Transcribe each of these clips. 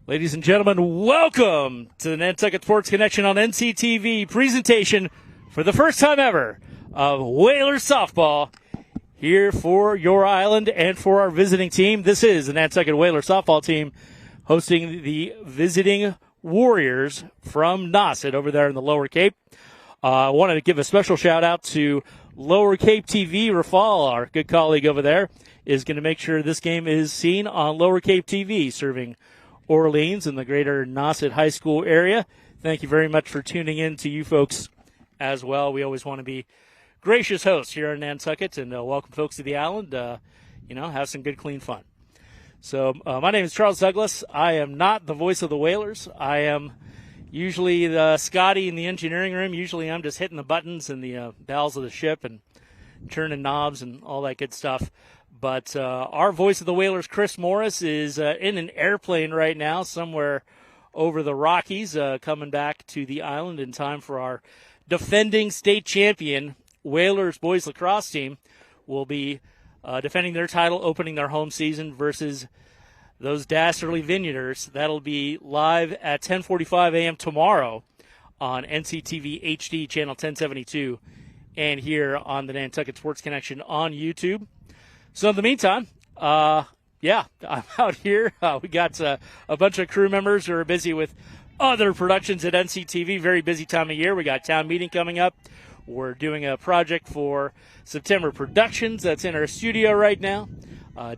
Ladies and gentlemen, welcome to the Nantucket Sports Connection on NCTV presentation for the first time ever of Whalers Softball here for your island and for our visiting team. This is the Nantucket Whalers Softball team hosting the visiting Warriors from Nauset over there in the Lower Cape. I wanted to give a special shout out to Lower Cape TV. Rafal, our good colleague over there, is going to make sure this game is seen on Lower Cape TV, serving Orleans and the greater Nauset High School area. Thank you very much for tuning in to you folks as well. We always want to be gracious hosts here in Nantucket and welcome folks to the island. Have some good, clean fun. So my name is Charles Douglas. I am not the voice of the Whalers. I am usually the Scotty in the engineering room. Usually I'm just hitting the buttons and the bowels of the ship and turning knobs and all that good stuff. But our voice of the Whalers, Chris Morris, is in an airplane right now somewhere over the Rockies, coming back to the island in time for our defending state champion Whalers boys lacrosse team will be defending their title, opening their home season versus those dastardly Vineyarders. That'll be live at 10:45 a.m. tomorrow on NCTV HD channel 1072 and here on the Nantucket Sports Connection on YouTube. So in the meantime, I'm out here. We got a bunch of crew members who are busy with other productions at NCTV. Very busy time of year. We got town meeting coming up. We're doing a project for September Productions that's in our studio right now.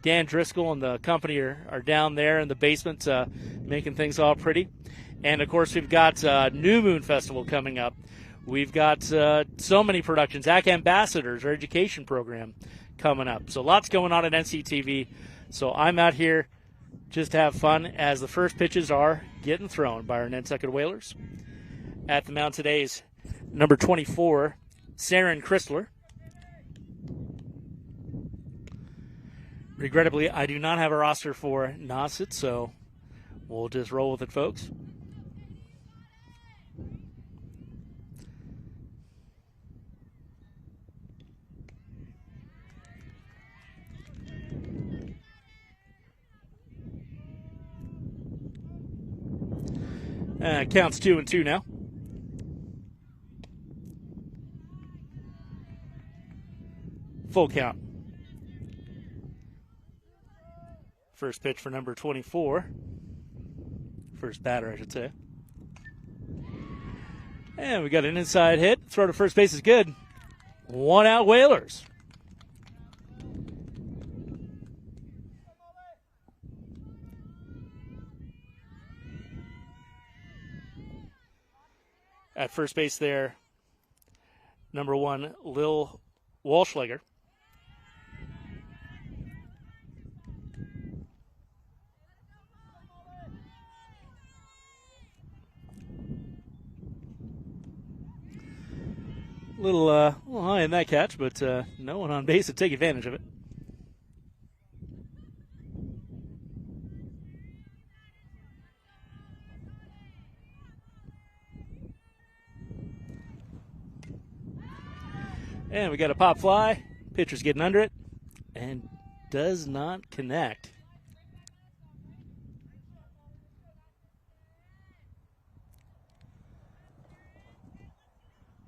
Dan Driscoll and the company are down there in the basement making things all pretty. And, of course, we've got New Moon Festival coming up. We've got so many productions. AC Ambassadors, our education program, coming up. So lots going on at NCTV. So I'm out here just to have fun as the first pitches are getting thrown by our Nantucket Whalers. At the mound today is number 24, Saren Chrysler. Regrettably, I do not have a roster for Nauset, so we'll just roll with it, folks. Counts 2-2 now. Full count. First pitch for number 24. First batter, I should say. And we got an inside hit. Throw to first base is good. 1 out Whalers. At first base there, number 1, Lil Walschlager. Little high in that catch, but no one on base to take advantage of it. And we got a pop fly. Pitcher's getting under it and does not connect.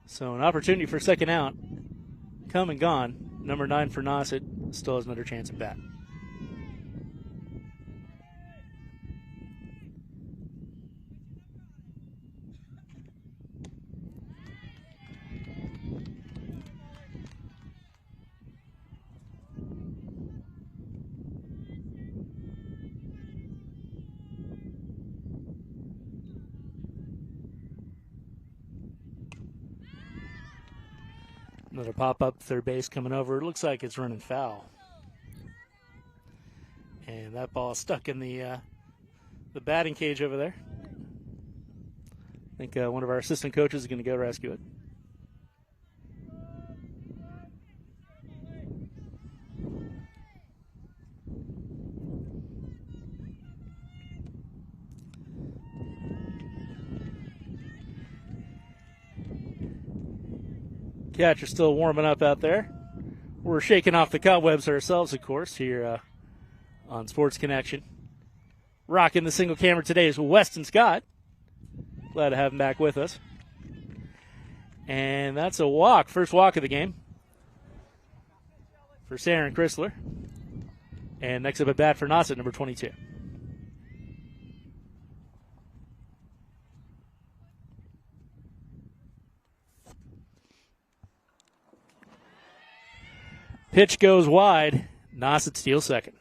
So an opportunity for second out. Come and gone. Number 9 for Nauset still has another chance at bat. Another pop-up, third base coming over. It looks like it's running foul. And that ball is stuck in the batting cage over there. I think one of our assistant coaches is going to go rescue it. Catcher's still warming up out there. We're shaking off the cobwebs ourselves, of course, here on Sports Connection. Rocking the single camera today is Weston Scott. Glad to have him back with us. And that's a walk, first walk of the game for Saren Chrysler. And next up at bat for Nauset, number 22. Pitch goes wide. Nauset steals second.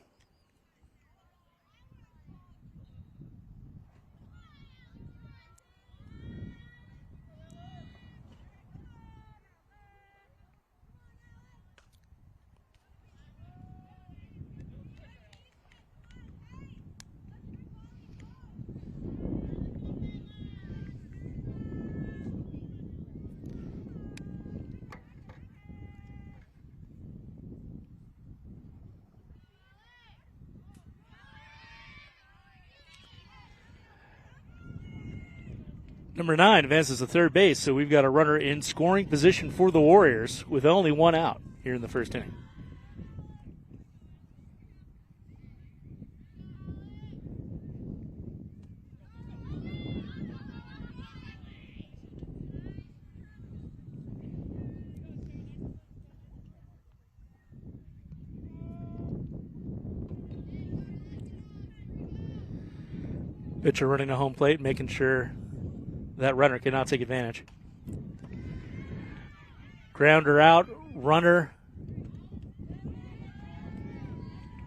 Number 9 advances to third base, so we've got a runner in scoring position for the Warriors with only one out here in the first inning. Pitcher running to home plate, making sure that runner cannot take advantage. Grounder out. Runner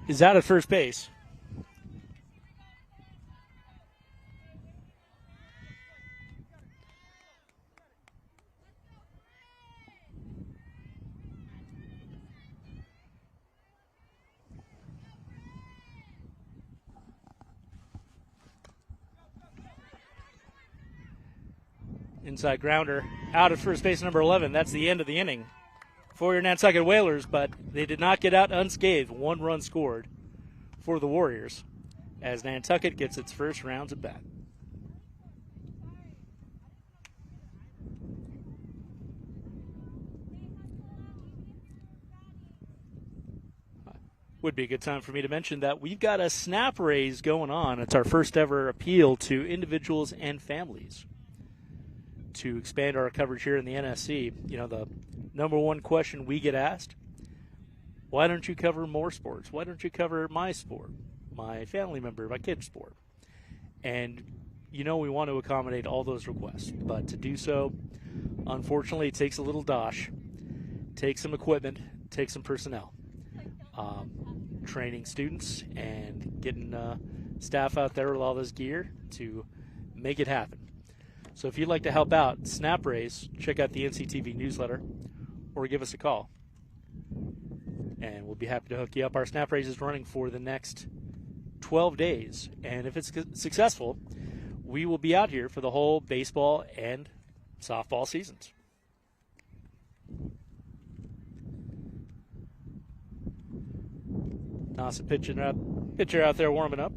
is out at first base. Inside grounder out at first base, number 11. That's the end of the inning for your Nantucket Whalers, but they did not get out unscathed. One run scored for the Warriors as Nantucket gets its first rounds at bat. Would be a good time for me to mention that we've got a snap raise going on. It's our first ever appeal to individuals and families to expand our coverage here in the NSC. You know, the number one question we get asked, why don't you cover more sports? Why don't you cover my sport, my family member, my kid's sport? And, you know, we want to accommodate all those requests. But to do so, unfortunately, it takes a little dosh, takes some equipment, takes some personnel. Training students and getting staff out there with all this gear to make it happen. So if you'd like to help out Snap Raise, check out the NCTV newsletter or give us a call. And we'll be happy to hook you up. Our Snap Raise is running for the next 12 days. And if it's successful, we will be out here for the whole baseball and softball seasons. Nauset pitcher out there warming up.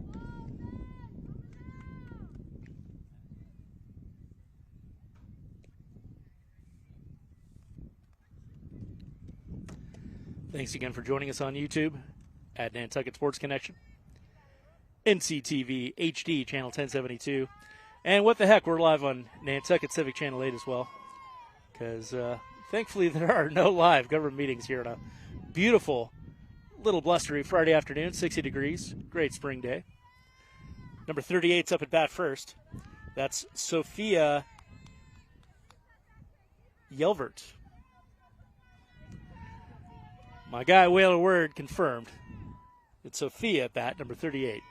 Thanks again for joining us on YouTube at Nantucket Sports Connection, NCTV HD channel 1072, and what the heck, we're live on Nantucket Civic Channel 8 as well, because thankfully there are no live government meetings here on a beautiful little blustery Friday afternoon, 60 degrees, great spring day. Number 38's up at bat first. That's Sophia Yelvert. My guy, Whaler Word, confirmed. It's Sophia at bat, number 38.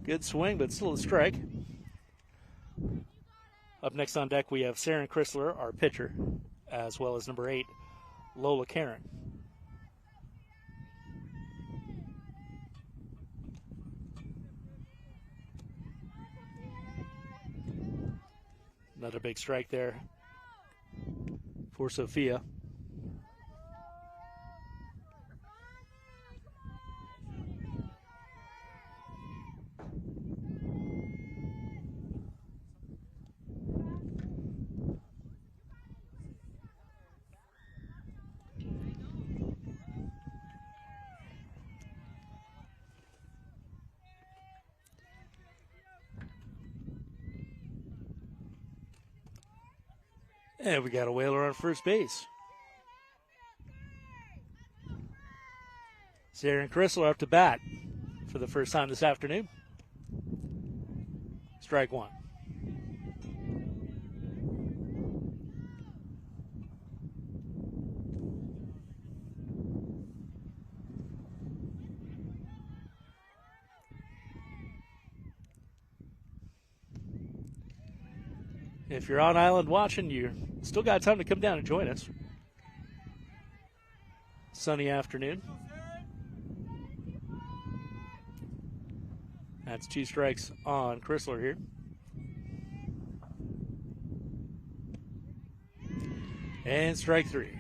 Good swing, but still a strike. Up next on deck, we have Saren Chrysler, our pitcher, as well as number 8, Lola Karen. Another big strike there for Sophia. And we got a Whaler on first base. Sarah and Chrysler up to bat for the first time this afternoon. Strike one. If you're on island watching, you still got time to come down and join us. Sunny afternoon. That's 2 strikes on Chrysler here. And strike 3.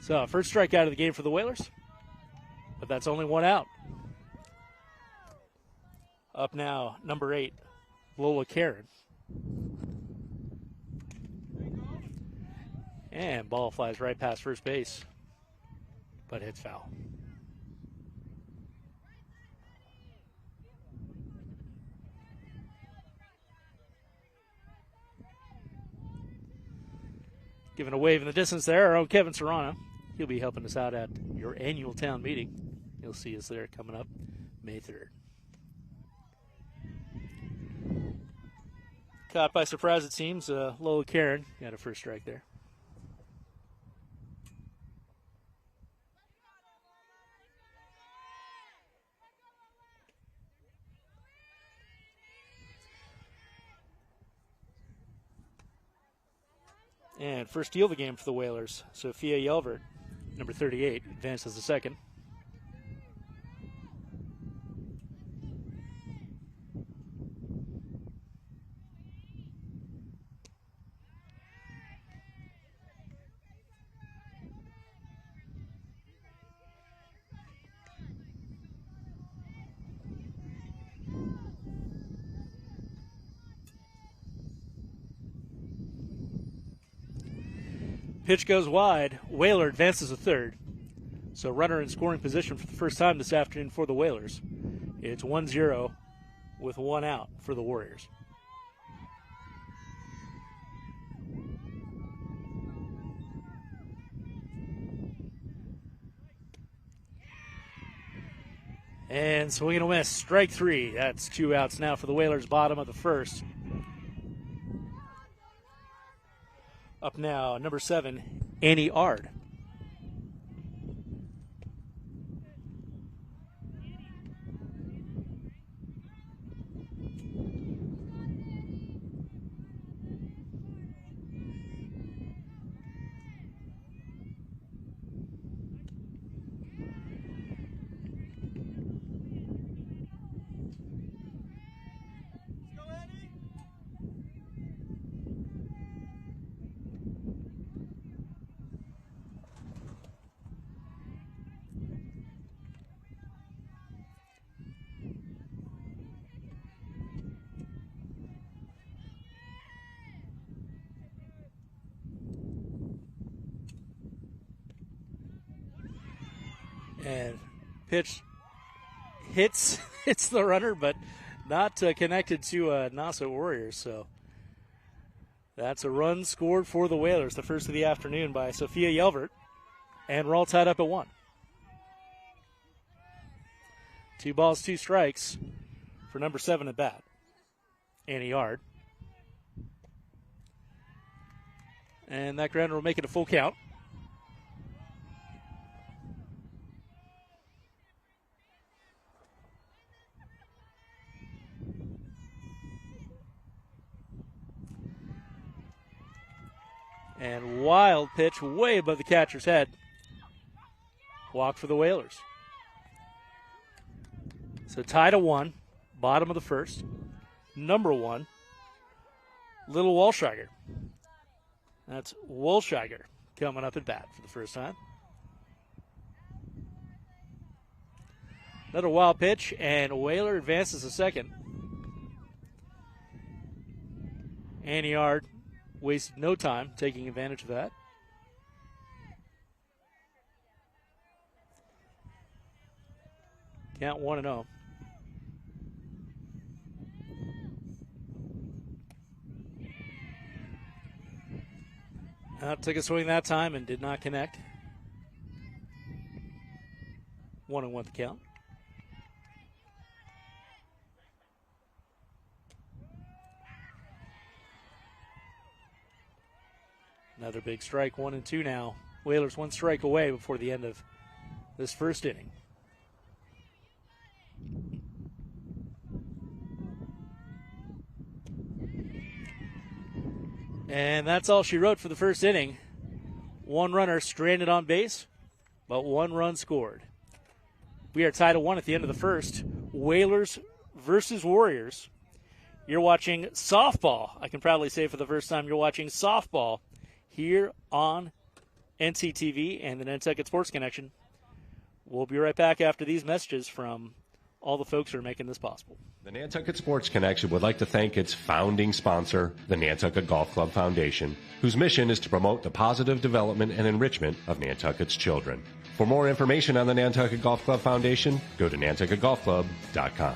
So, first strike out of the game for the Whalers. But that's only 1 out. Up now, number 8, Lola Karen. And ball flies right past first base, but hits foul. Giving a wave in the distance there, our own Kevin Serrano. He'll be helping us out at your annual town meeting. You'll see us there coming up May 3rd. Caught by surprise, it seems. Lola Karen got a first strike there. And first steal of the game for the Whalers, Sophia Yelvert, number 38, advances to second. Pitch goes wide. Whaler advances to third. So runner in scoring position for the first time this afternoon for the Whalers. It's 1-0 with 1 out for the Warriors. And swing and a miss. Strike 3. That's 2 outs now for the Whalers, bottom of the first. Up now, number 7, Annie Ard. And pitch hits the runner, but not connected to Nauset Warriors. So that's a run scored for the Whalers, the first of the afternoon by Sophia Yelvert. And we're all tied up at 1. 2 balls, 2 strikes for number 7 at bat, Annie Yard. And that grounder will make it a full count. And wild pitch way above the catcher's head. Walk for the Whalers. So tied at 1, bottom of the first. Number 1, Little Walshiger. That's Walshiger coming up at bat for the first time. Another wild pitch, and Whaler advances to second. Annie Yard wasted no time taking advantage of that. Count 1-0. Took a swing that time and did not connect. 1-1 the count. Another big strike, 1-2 now. Whalers 1 strike away before the end of this first inning. And that's all she wrote for the first inning. 1 runner stranded on base, but 1 run scored. We are tied at 1 at the end of the first. Whalers versus Warriors. You're watching softball. I can proudly say for the first time you're watching softball here on NCTV and the Nantucket Sports Connection. We'll be right back after these messages from all the folks who are making this possible. The Nantucket Sports Connection would like to thank its founding sponsor, the Nantucket Golf Club Foundation, whose mission is to promote the positive development and enrichment of Nantucket's children. For more information on the Nantucket Golf Club Foundation, go to nantucketgolfclub.com.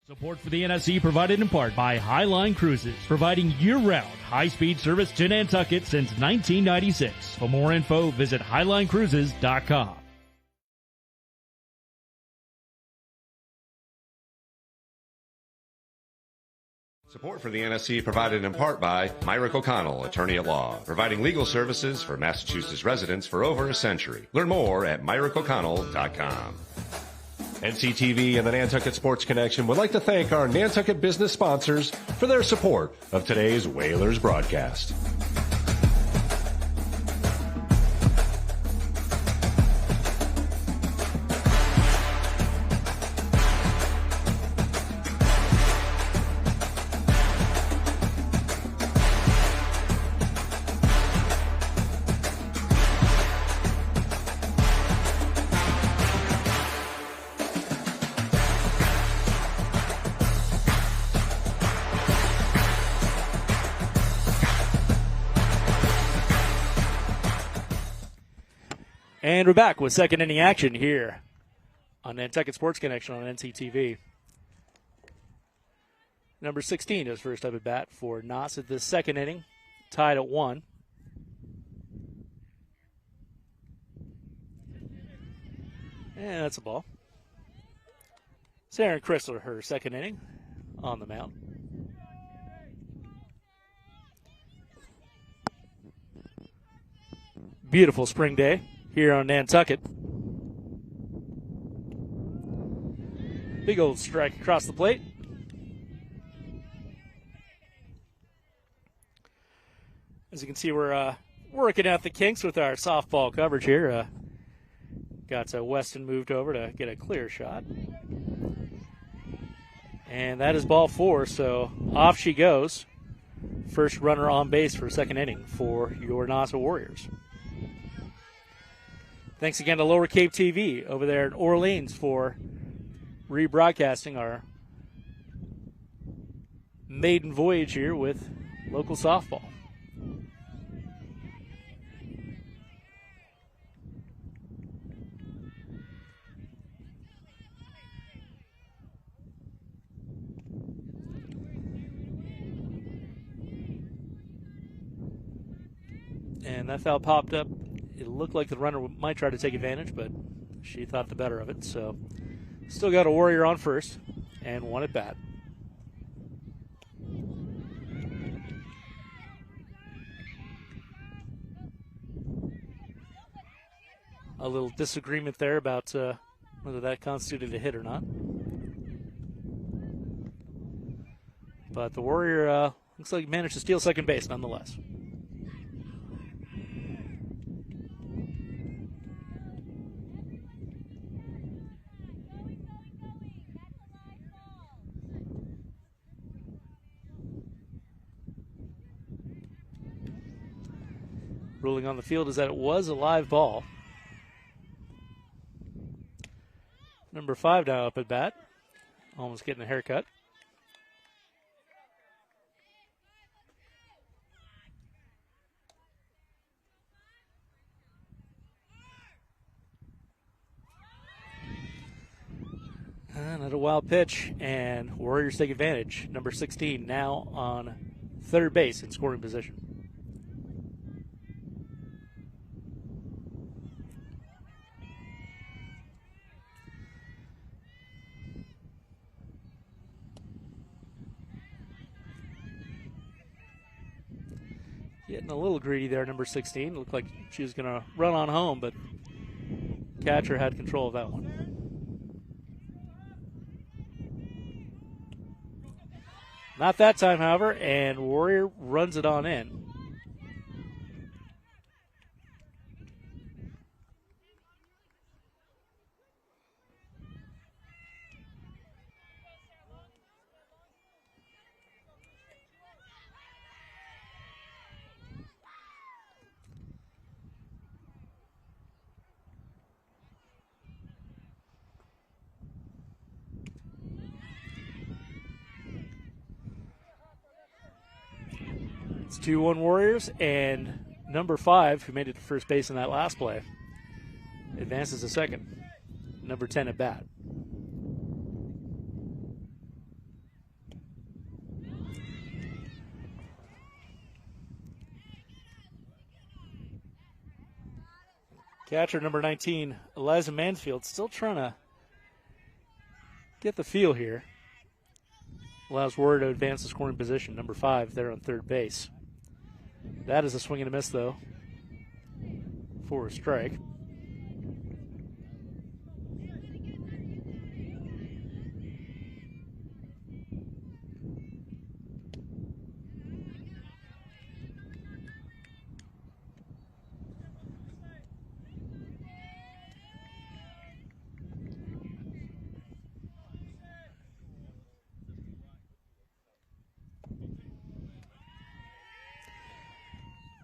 Support for the NSC provided in part by Highline Cruises, providing year-round high-speed service to Nantucket since 1996. For more info, visit highlinecruises.com. Support for the NSC provided in part by Myrick O'Connell, attorney at law, providing legal services for Massachusetts residents for over a century. Learn more at myrickoconnell.com. NCTV and the Nantucket Sports Connection would like to thank our Nantucket business sponsors for their support of today's Whalers broadcast. And we're back with second inning action here on Nantucket Sports Connection on NCTV. Number 16 is first up at bat for Nauset this second inning, tied at 1. And that's a ball. Sarah Chrysler, her second inning on the mound. Beautiful spring day here on Nantucket. Big old strike across the plate. As you can see, we're working out the kinks with our softball coverage here. Got Weston moved over to get a clear shot. And that is ball 4, so off she goes. First runner on base for second inning for your Nauset Warriors. Thanks again to Lower Cape TV over there in Orleans for rebroadcasting our maiden voyage here with local softball. And that foul popped up. It looked like the runner might try to take advantage, but she thought the better of it. So still got a Warrior on first and 1 at bat. A little disagreement there about whether that constituted a hit or not. But the Warrior looks like he managed to steal second base nonetheless. Ruling on the field is that it was a live ball. Number 5 now up at bat. Almost getting a haircut. Another wild pitch, and Warriors take advantage. Number 16 now on third base in scoring position. Getting a little greedy there, number 16. Looked like she was going to run on home, but catcher had control of that one. Not that time, however, and Warrior runs it on in. It's 2-1 Warriors, and number 5, who made it to first base in that last play, advances to second. Number 10 at bat. Catcher number 19, Eliza Mansfield, still trying to get the feel here. Allows Warrior to advance the scoring position. Number 5 there on third base. That is a swing and a miss, though, for a strike.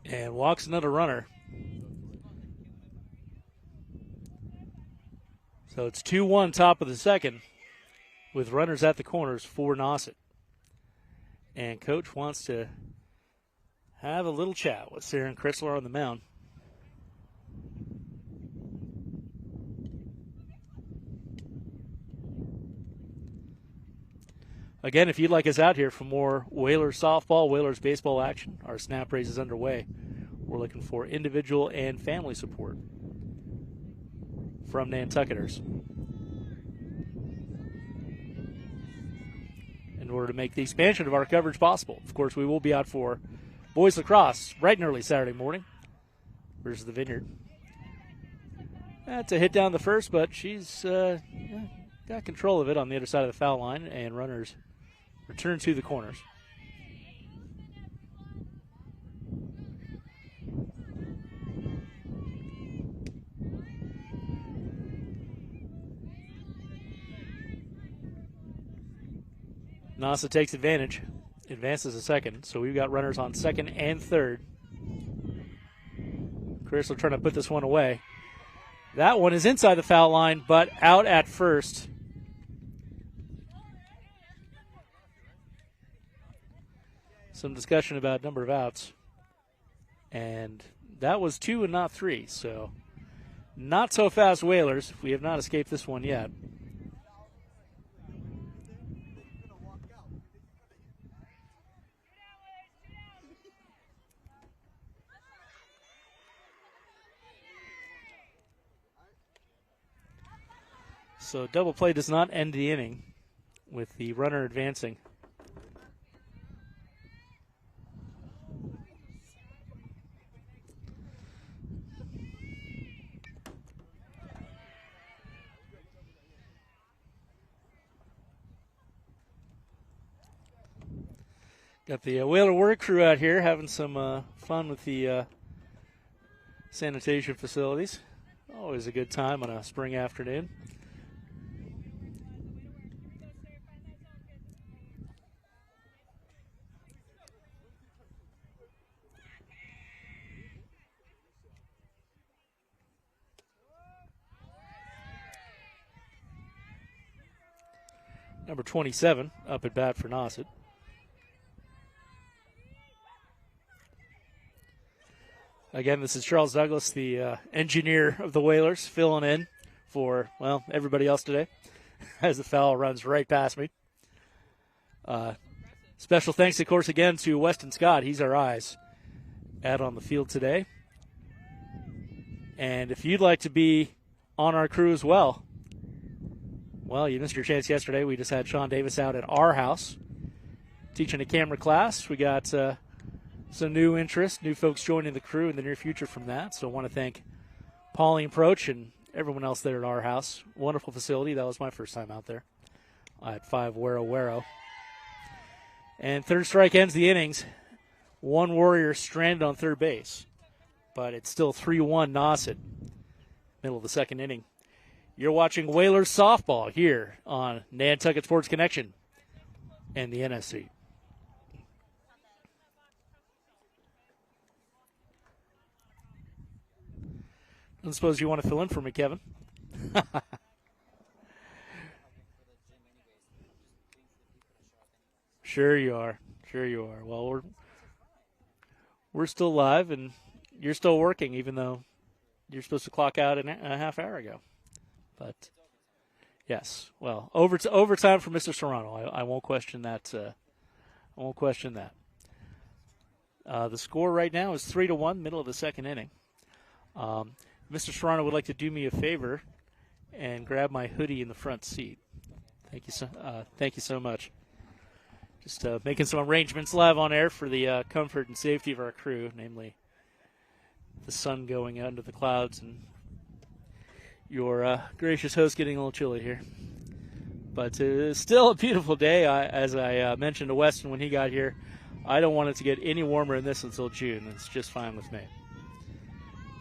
And walks another runner. So it's 2-1 top of the second with runners at the corners for Nauset. And Coach wants to have a little chat with Sarah Chrysler on the mound. Again, if you'd like us out here for more Whalers softball, Whalers baseball action, our snap race is underway. We're looking for individual and family support from Nantucketers in order to make the expansion of our coverage possible. Of course, we will be out for boys lacrosse bright and early Saturday morning versus the Vineyard. That's a hit down the first, but she's got control of it on the other side of the foul line, and runners return to the corners. Nauset takes advantage, advances to second, so we've got runners on second and third. Chrysler trying to put this one away. That one is inside the foul line, but out at first. Some discussion about number of outs. And that was 2 and not 3, so not so fast Whalers. We have not escaped this one yet. So double play does not end the inning with the runner advancing. Got the Whaler work crew out here having some fun with the sanitation facilities. Always a good time on a spring afternoon. Number 27 up at bat for Nauset. Again, this is Charles Douglas, the engineer of the Whalers, filling in for, well, everybody else today. as the foul runs right past me. Special thanks, of course, again to Weston Scott. He's our eyes out on the field today. And if you'd like to be on our crew as well, you missed your chance yesterday. We just had Sean Davis out at our house teaching a camera class. We got some new interest, new folks joining the crew in the near future from that. So I want to thank Pauline Proch and everyone else there at our house. Wonderful facility. That was my first time out there at 5 Wero. And third strike ends the innings. One Warrior stranded on third base, but it's still 3-1 Nauset, middle of the second inning. You're watching Whalers Softball here on Nantucket Sports Connection and the NSC. I suppose you want to fill in for me, Kevin. Sure you are. Well, we're still live, and you're still working, even though you're supposed to clock out a half hour ago. But yes, well, overtime for Mr. Serrano. I won't question that. The score right now is 3-1, middle of the second inning. Mr. Serrano would like to do me a favor and grab my hoodie in the front seat. Thank you so much. Just making some arrangements live on air for the comfort and safety of our crew, namely the sun going under the clouds and your gracious host getting a little chilly here. But it's still a beautiful day. As I mentioned to Weston when he got here, I don't want it to get any warmer than this until June. It's just fine with me.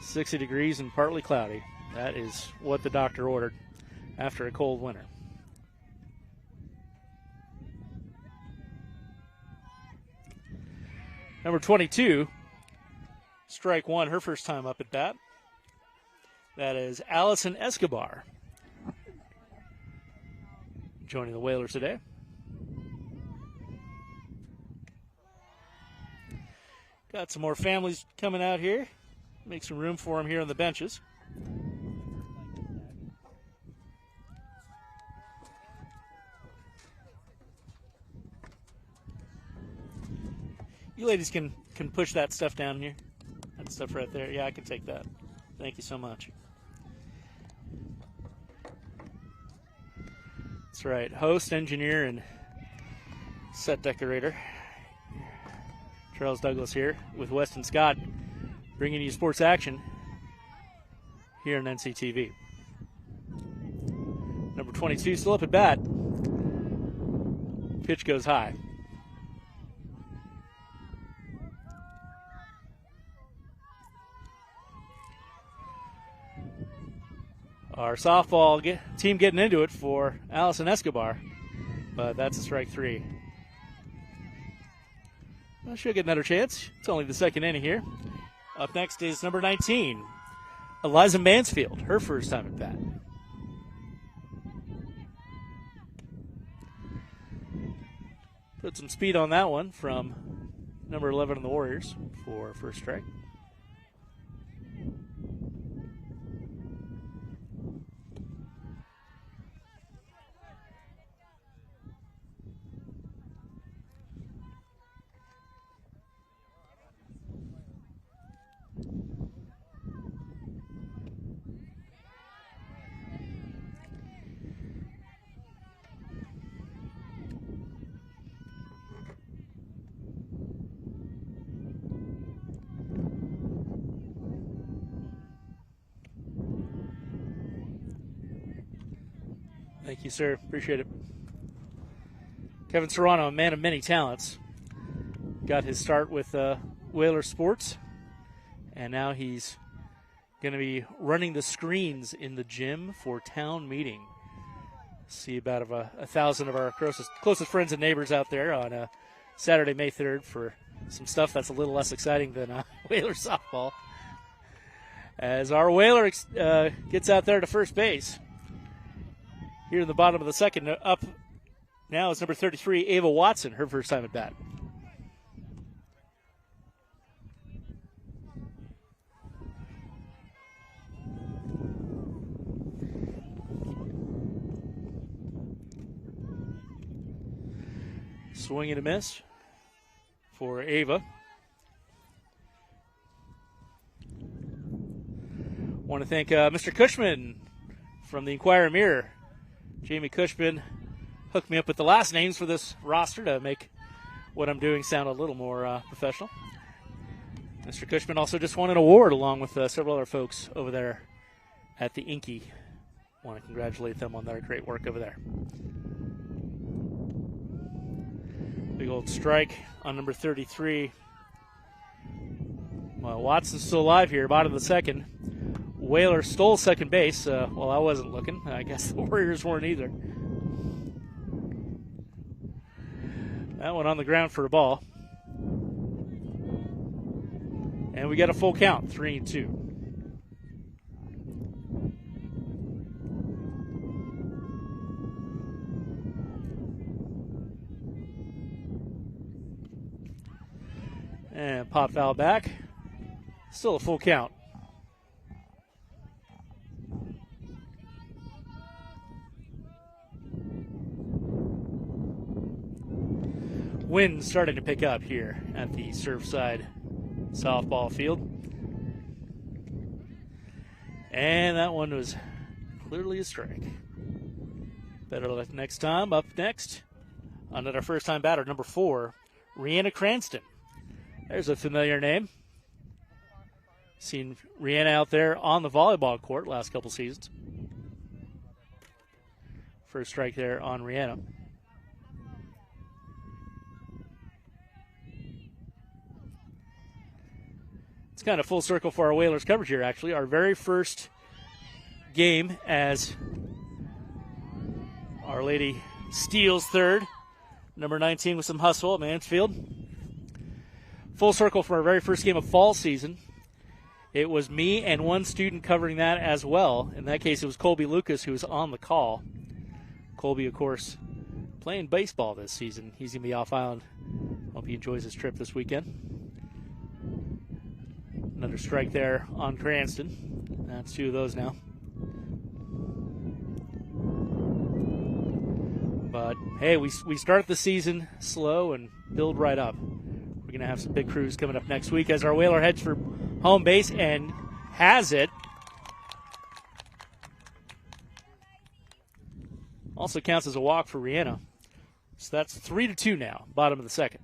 60 degrees and partly cloudy. That is what the doctor ordered after a cold winter. Number 22, strike one, her first time up at bat. That is Allison Escobar joining the Whalers today. Got some more families coming out here. Make some room for them here on the benches. You ladies can push that stuff down here. That stuff right there. Yeah, I can take that. Thank you so much. That's right. Host, engineer, and set decorator Charles Douglas here with Weston Scott, bringing you sports action here on NCTV. Number 22 still up at bat. Pitch goes high. Our softball team getting into it for Allison Escobar, but that's a strike three. Well, she'll get another chance. It's only the second inning here. Up next is number 19, Eliza Mansfield, her first time at bat. Put some speed on that one from number 11 on the Warriors for first strike. Thank you, sir. Appreciate it. Kevin Serrano, a man of many talents, got his start with Whalers Sports, and now he's going to be running the screens in the gym for town meeting. See about 1,000 of our closest friends and neighbors out there on Saturday, May 3rd for some stuff that's a little less exciting than Whalers softball. As our Whaler gets out there to first base. Here in the bottom of the second, up now is number 33, Ava Watson, her first time at bat. Swing and a miss for Ava. Want to thank Mr. Cushman from the Inquirer Mirror. Jamie Cushman hooked me up with the last names for this roster to make what I'm doing sound a little more professional. Mr. Cushman also just won an award along with several other folks over there at the Inky. Want to congratulate them on their great work over there. Big old strike on number 33. Well, Watson's still alive here, bottom of the second. Whaler stole second base. Well, I wasn't looking. I guess the Warriors weren't either. That one on the ground for a ball. And we got a full count, 3-2. And pop foul back. Still a full count. Wind starting to pick up here at the Surfside softball field. And that one was clearly a strike. Better luck next time. Up next, another first-time batter, number 4, Rihanna Cranston. There's a familiar name. Seen Rihanna out there on the volleyball court last couple seasons. First strike there on Rihanna. It's kind of full circle for our Whalers coverage here, actually. Our very first game as Our Lady steals third. Number 19 with some hustle at Mansfield. Full circle for our very first game of fall season. It was me and one student covering that as well. In that case, it was Colby Lucas who was on the call. Colby, of course, playing baseball this season. He's going to be off island. Hope he enjoys his trip this weekend. Another strike there on Cranston. That's 2 of those now. But, hey, we start the season slow and build right up. We're going to have some big crews coming up next week as our Whaler heads for home base and has it. Also counts as a walk for Rihanna. So that's 3-2 now, bottom of the second.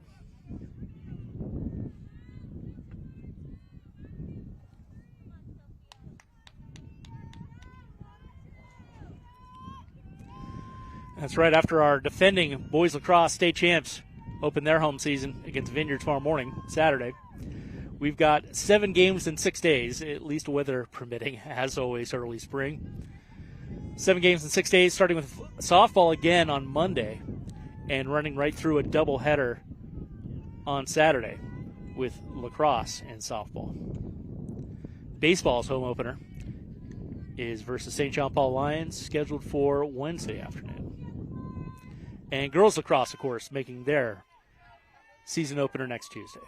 That's right after our defending boys lacrosse state champs open their home season against Vineyard tomorrow morning, Saturday. We've got 7 games in 6 days, at least weather permitting, as always, early spring. 7 games in 6 days, starting with softball again on Monday and running right through a doubleheader on Saturday with lacrosse and softball. Baseball's home opener is versus St. John Paul Lions, scheduled for Wednesday afternoon. And girls lacrosse, of course, making their season opener next Tuesday.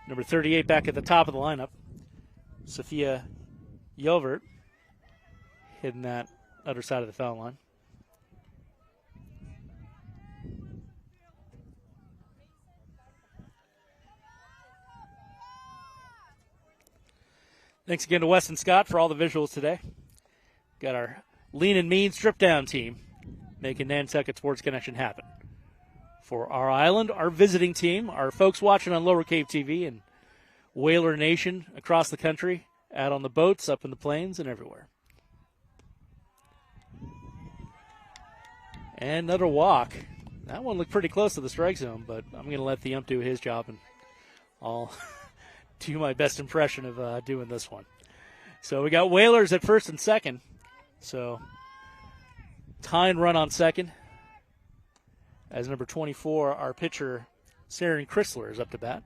Number 38 back at the top of the lineup, Sophia Yelvert, hitting that other side of the foul line. Thanks again to Weston Scott for all the visuals today. Got our lean and mean strip down team making Nantucket Sports Connection happen. For our island, our visiting team, our folks watching on Lower Cave TV and Whaler Nation across the country, out on the boats, up in the plains, and everywhere. And another walk. That one looked pretty close to the strike zone, but I'm going to let the ump do his job, and I'll do my best impression of doing this one. So we got Whalers at first and second. So tying run on second. As number 24, our pitcher, Saren Chrysler, is up to bat.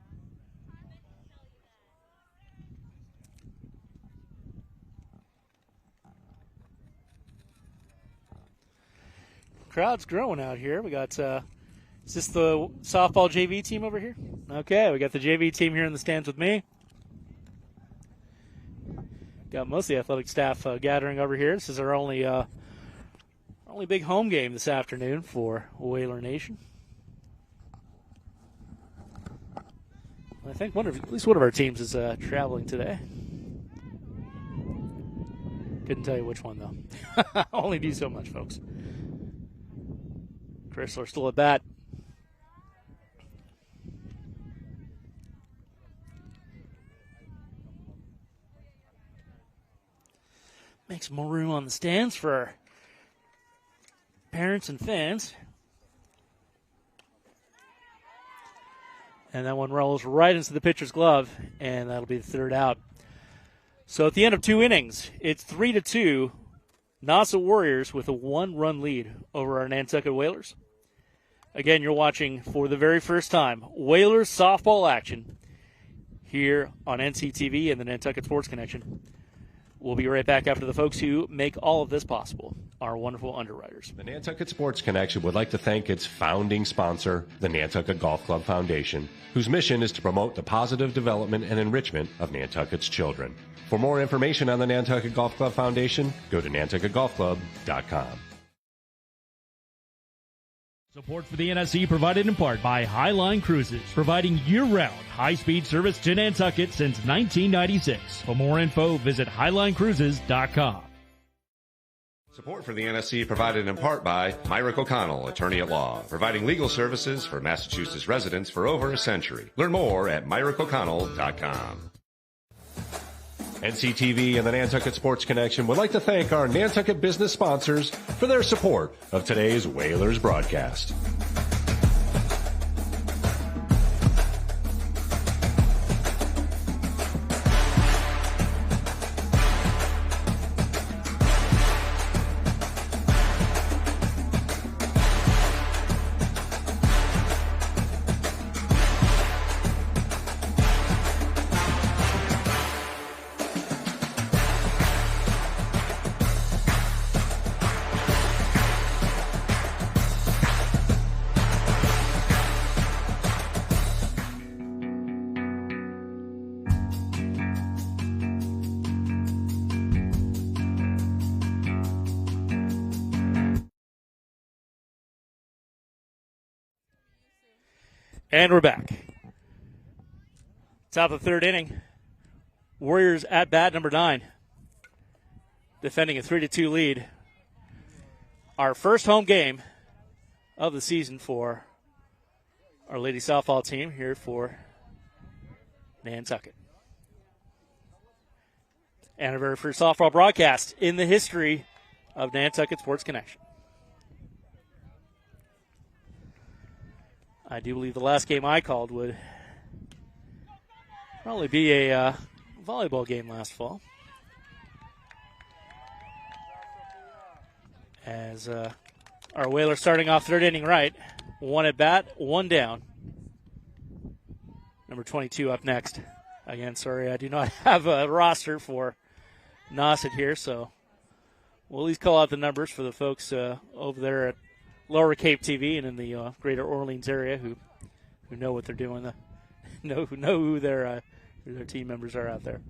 Crowd's growing out here. We got, is this the softball JV team over here? Okay, we got the JV team here in the stands with me. got most of the athletic staff gathering over here. This is our only big home game this afternoon for Whaler Nation. I think at least one of our teams is traveling today. Couldn't tell you which one, though. Only do so much, folks. Chrysler still at bat. Make some more room on the stands for our parents and fans. And that one rolls right into the pitcher's glove, and that'll be the third out. So at the end of 2 innings, it's 3-2, Nauset Warriors with a 1-run lead over our Nantucket Whalers. Again, you're watching for the very first time Whalers softball action here on NCTV and the Nantucket Sports Connection. We'll be right back after the folks who make all of this possible, our wonderful underwriters. The Nantucket Sports Connection would like to thank its founding sponsor, the Nantucket Golf Club Foundation, whose mission is to promote the positive development and enrichment of Nantucket's children. For more information on the Nantucket Golf Club Foundation, go to nantucketgolfclub.com. Support for the NSC provided in part by Highline Cruises, providing year-round high-speed service to Nantucket since 1996. For more info, visit highlinecruises.com. Support for the NSC provided in part by Myrick O'Connell, attorney at law, providing legal services for Massachusetts residents for over a century. Learn more at myrickoconnell.com. NCTV and the Nantucket Sports Connection would like to thank our Nantucket business sponsors for their support of today's Whalers broadcast. And we're back. Top of the third inning. Warriors at bat number 9. Defending a 3-2 lead. Our first home game of the season for our lady softball team here for Nantucket. And our very first softball broadcast in the history of Nantucket Sports Connection. I do believe the last game I called would probably be a volleyball game last fall. As our Whalers starting off third inning right. 1 at bat, 1 down. Number 22 up next. Again, sorry, I do not have a roster for Nauset here, so we'll at least call out the numbers for the folks over there at Lower Cape TV and in the greater Orleans area who know what they're doing, know who their team members are out there.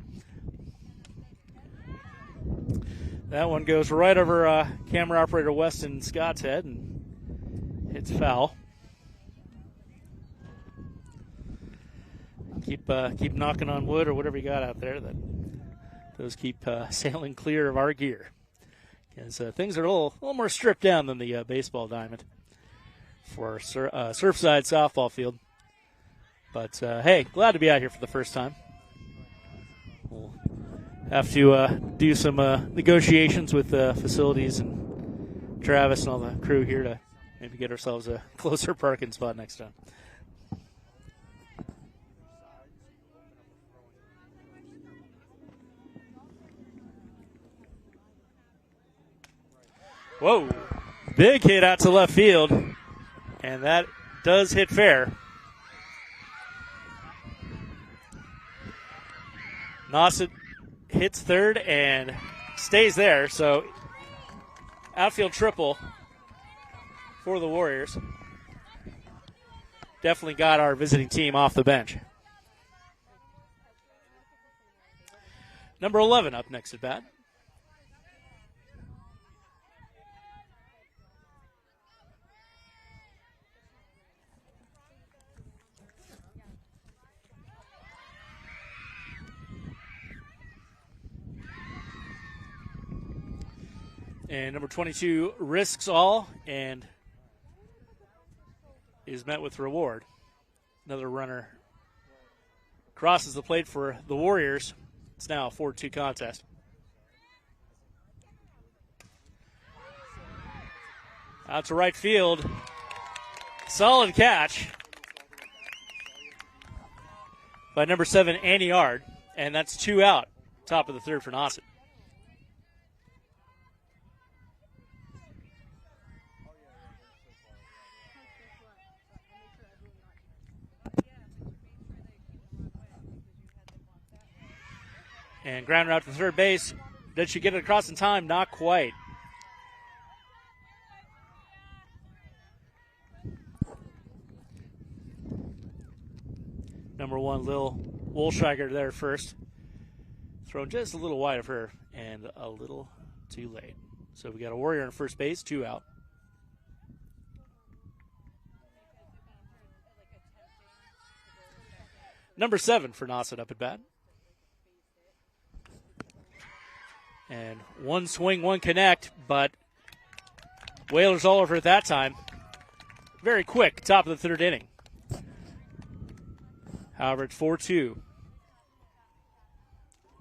That one goes right over camera operator Weston Scott's head and hits foul. Keep knocking on wood or whatever you got out there that those keep sailing clear of our gear. As things are a little more stripped down than the baseball diamond for Surfside softball field. But, hey, glad to be out here for the first time. We'll have to do some negotiations with facilities and Travis and all the crew here to maybe get ourselves a closer parking spot next time. Whoa, big hit out to left field, and that does hit fair. Nauset hits third and stays there, so outfield triple for the Warriors. Definitely got our visiting team off the bench. Number 11 up next at bat. And number 22 risks all and is met with reward. Another runner crosses the plate for the Warriors. It's now a 4-2 contest. Out to right field. Solid catch by number 7, Annie Yard. And that's 2 out. Top of the third for Nauset. And ground route to third base. Did she get it across in time? Not quite. Number 1, Lil Wolscheiger there first. Thrown just a little wide of her and a little too late. So we got a Warrior on first base, 2 out. Number 7 for Nauset up at bat. And 1 swing, 1 connect, but Whalers all over at that time. Very quick, top of the third inning. However, it's 4-2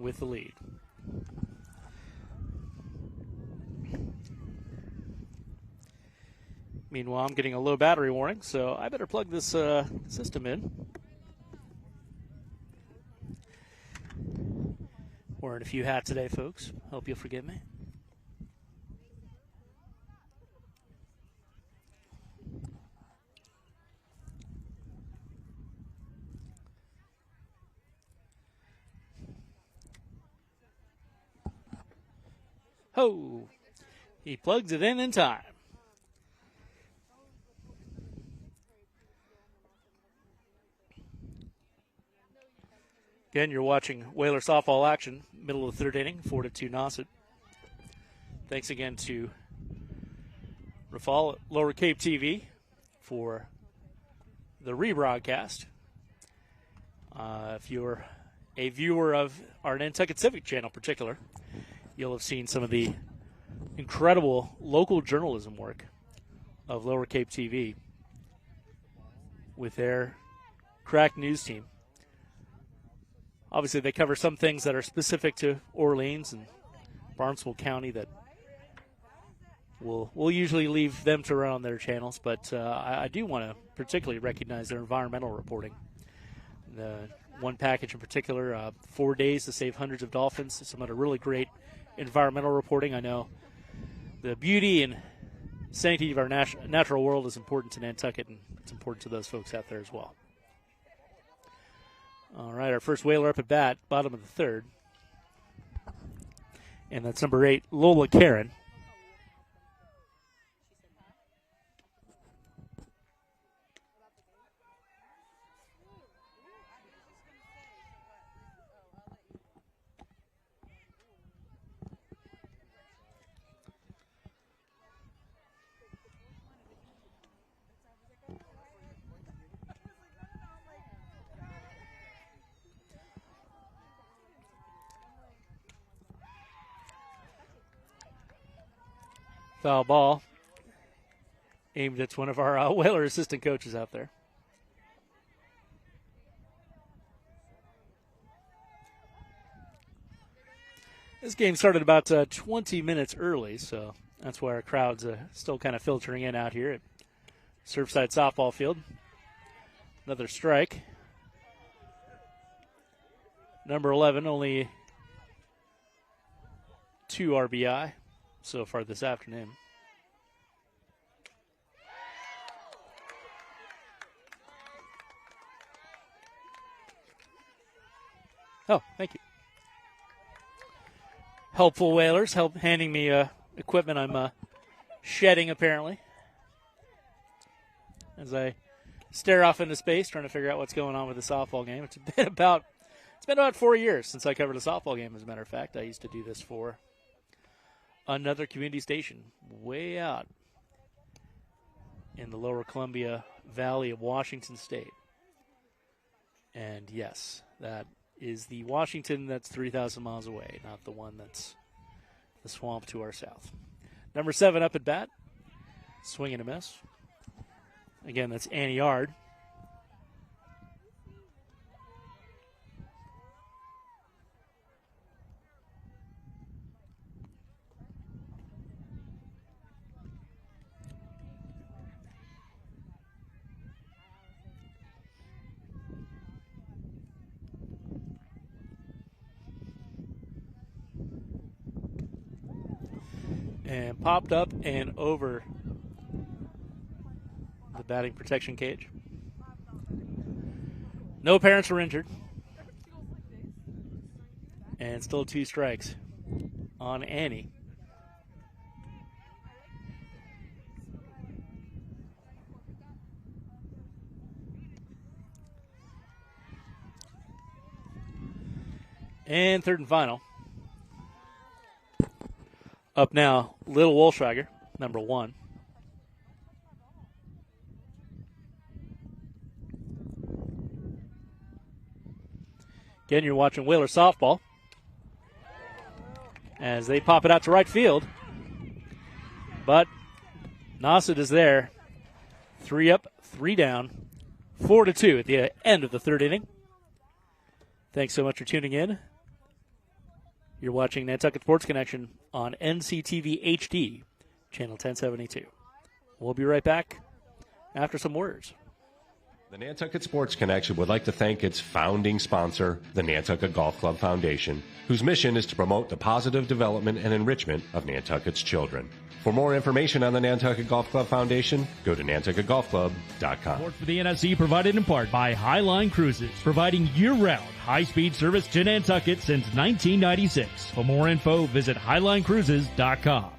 with the lead. Meanwhile, I'm getting a low battery warning, so I better plug this system in. Wearing a few hats today, folks. Hope you'll forgive me. Ho! He plugs it in time. Again, you're watching Whaler softball action, middle of the third inning, 4-2 Nauset. Thanks again to Rafal Lower Cape TV for the rebroadcast. If you're a viewer of our Nantucket Civic channel in particular, you'll have seen some of the incredible local journalism work of Lower Cape TV with their crack news team. Obviously, they cover some things that are specific to Orleans and Barnstable County that we'll usually leave them to run on their channels, but I do want to particularly recognize their environmental reporting. The one package in particular, 4 days to save hundreds of dolphins, some other really great environmental reporting. I know the beauty and sanctity of our natural world is important to Nantucket, and it's important to those folks out there as well. All right, our first Whaler up at bat, bottom of the third. And that's number 8, Lola Karen. Foul ball aimed at one of our Whaler assistant coaches out there. This game started about 20 minutes early, so that's why our crowd's still kind of filtering in out here at Surfside softball field. Another strike. Number 11, only 2 RBI so far this afternoon. Oh, thank you. Helpful Whalers handing me equipment I'm shedding apparently as I stare off into space trying to figure out what's going on with the softball game. It's It's been about 4 years since I covered a softball game, as a matter of fact. I used to do this for another community station way out in the lower Columbia Valley of Washington State. And yes, that is the Washington that's 3,000 miles away, not the one that's the swamp to our south. Number 7 up at bat. Swing and a miss. Again, that's Annie Yard. And popped up and over the batting protection cage. No parents were injured. And still 2 strikes on Annie. And third and final. Up now, Little Wolfschwager, number 1. Again, you're watching Whalers Softball as they pop it out to right field. But Nauset is there. 3 up, 3 down, 4-2 at the end of the third inning. Thanks so much for tuning in. You're watching Nantucket Sports Connection on NCTV HD, channel 1072. We'll be right back after some words. The Nantucket Sports Connection would like to thank its founding sponsor, the Nantucket Golf Club Foundation, whose mission is to promote the positive development and enrichment of Nantucket's children. For more information on the Nantucket Golf Club Foundation, go to nantucketgolfclub.com. Support for the NSC provided in part by Highline Cruises, providing year-round high-speed service to Nantucket since 1996. For more info, visit highlinecruises.com.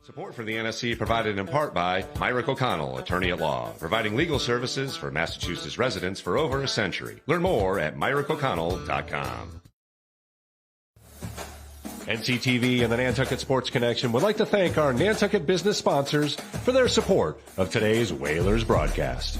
Support for the NSC provided in part by Myrick O'Connell, attorney at law, providing legal services for Massachusetts residents for over a century. Learn more at myrickoconnell.com. NCTV and the Nantucket Sports Connection would like to thank our Nantucket business sponsors for their support of today's Whalers broadcast.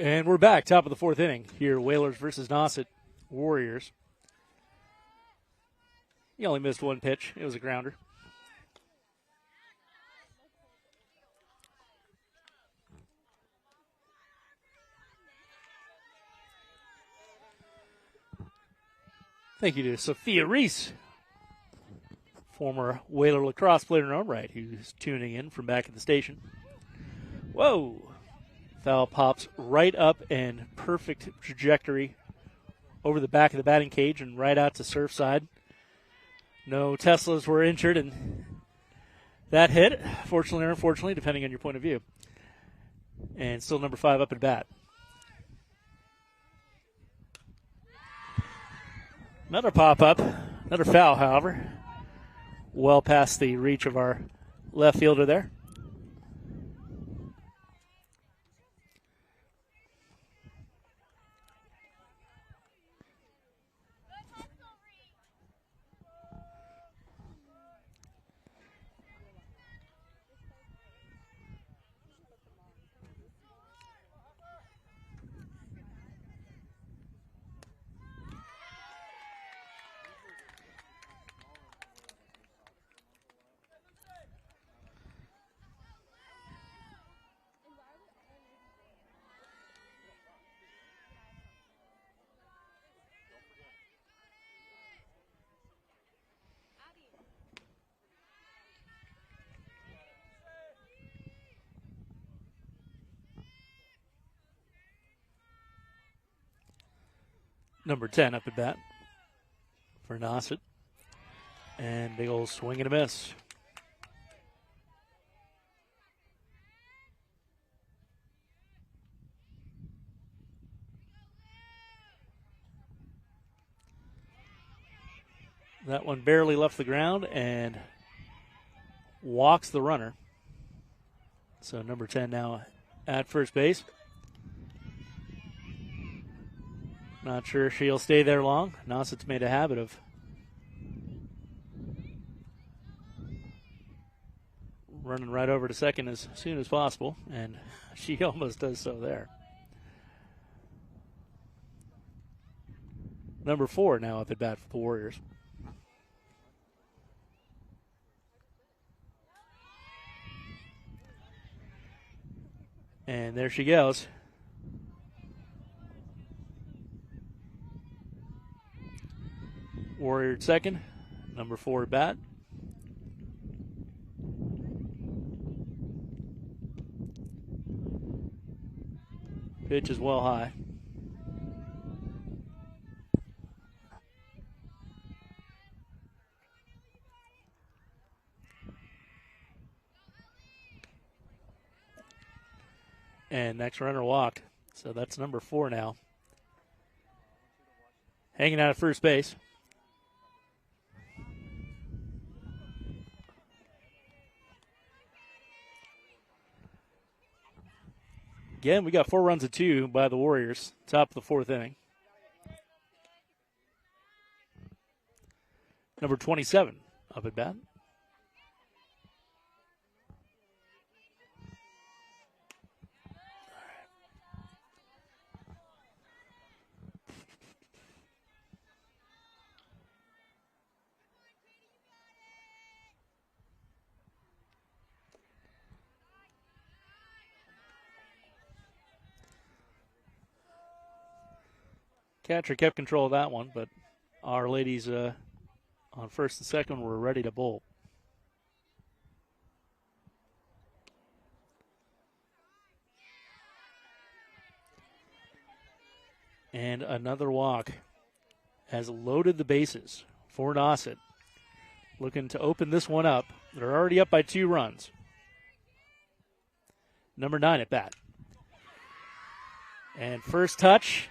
And we're back, top of the fourth inning here, Whalers versus Nauset Warriors. He only missed 1 pitch. It was a grounder. Thank you to Sophia Reese, former Whaler lacrosse player in her own right, who's tuning in from back at the station. Whoa! Foul pops right up and perfect trajectory over the back of the batting cage and right out to Surfside. No Teslas were injured in that hit, fortunately or unfortunately, depending on your point of view. And still number 5 up at bat. Another pop-up, another foul, however. Well past the reach of our left fielder there. Number 10 up at bat for Nauset. And big old swing and a miss. That one barely left the ground and walks the runner. So number 10 now at first base. Not sure she'll stay there long. Nauset's made a habit of running right over to second as soon as possible, and she almost does so there. Number 4 now up at bat for the Warriors. And there she goes. Warrior at second. Number 4 at bat. Pitch is well high. And next runner walked. So that's number 4 now. Hanging out at first base. Again, we got 4 runs to 2 by the Warriors. Top of the 4th inning. Number 27 up at bat. Catcher kept control of that one, but our ladies on first and second were ready to bolt. And another walk has loaded the bases for Nauset. Looking to open this one up. They're already up by 2 runs. Number 9 at bat. And first touch.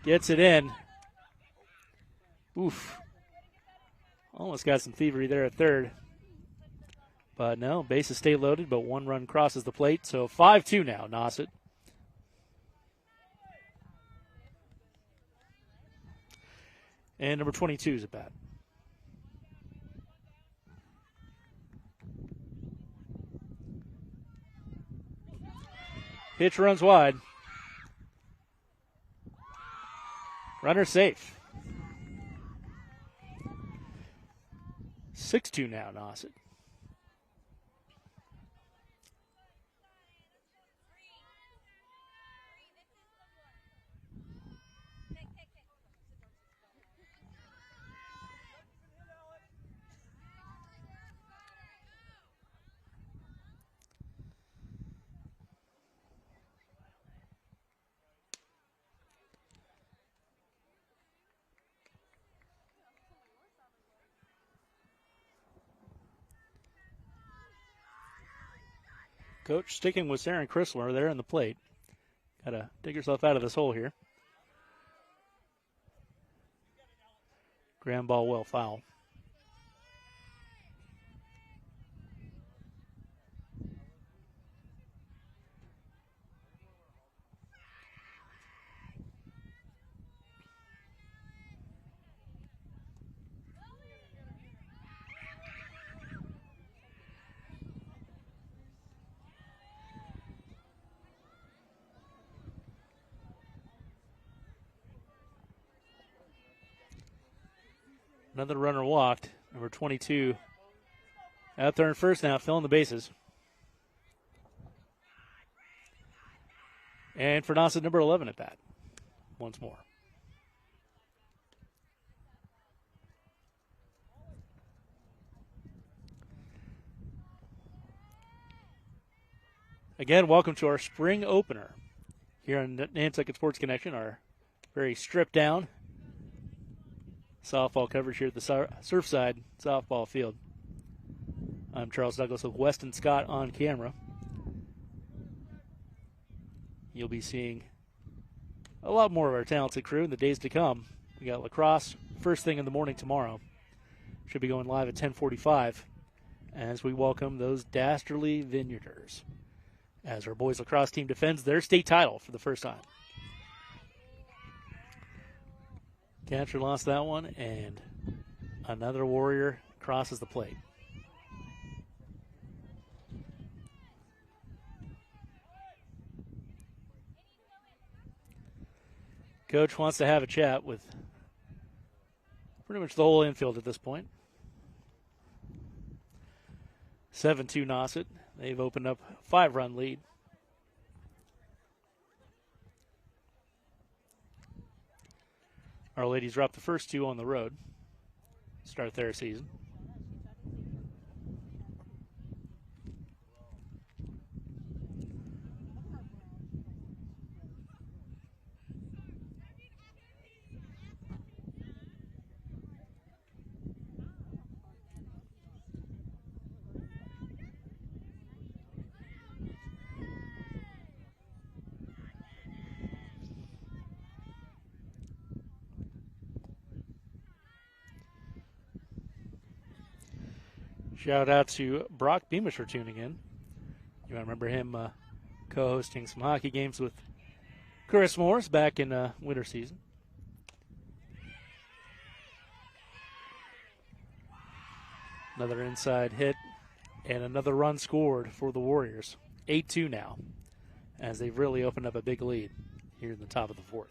Gets it in. Oof. Almost got some thievery there at third. But no, bases stay loaded, but 1 run crosses the plate. So 5-2 now, Nauset. And number 22 is at bat. Pitch runs wide. Runner safe. 6-2 now, Nauset. Coach sticking with Sarah Chrysler there in the plate. Got to dig yourself out of this hole here. Ground ball well foul. Another runner walked. Number 22 out there in first now, filling the bases. And for Nauset, number 11 at bat. Once more. Again, welcome to our spring opener here on Nantucket Sports Connection, our very stripped down softball coverage here at the Surfside softball field. I'm Charles Douglas with Weston Scott on camera. You'll be seeing a lot more of our talented crew in the days to come. We got lacrosse first thing in the morning tomorrow. Should be going live at 10:45 as we welcome those dastardly Vineyarders as our boys lacrosse team defends their state title for the first time. Catcher lost that one, and another Warrior crosses the plate. Coach wants to have a chat with pretty much the whole infield at this point. 7-2 Nauset. They've opened up a 5-run lead. Our ladies dropped the first 2 on the road. Start their season. Shout out to Brock Beamish for tuning in. You might remember him co-hosting some hockey games with Chris Morris back in winter season. Another inside hit and another run scored for the Warriors. 8-2 now, as they've really opened up a big lead here in the top of the 4th.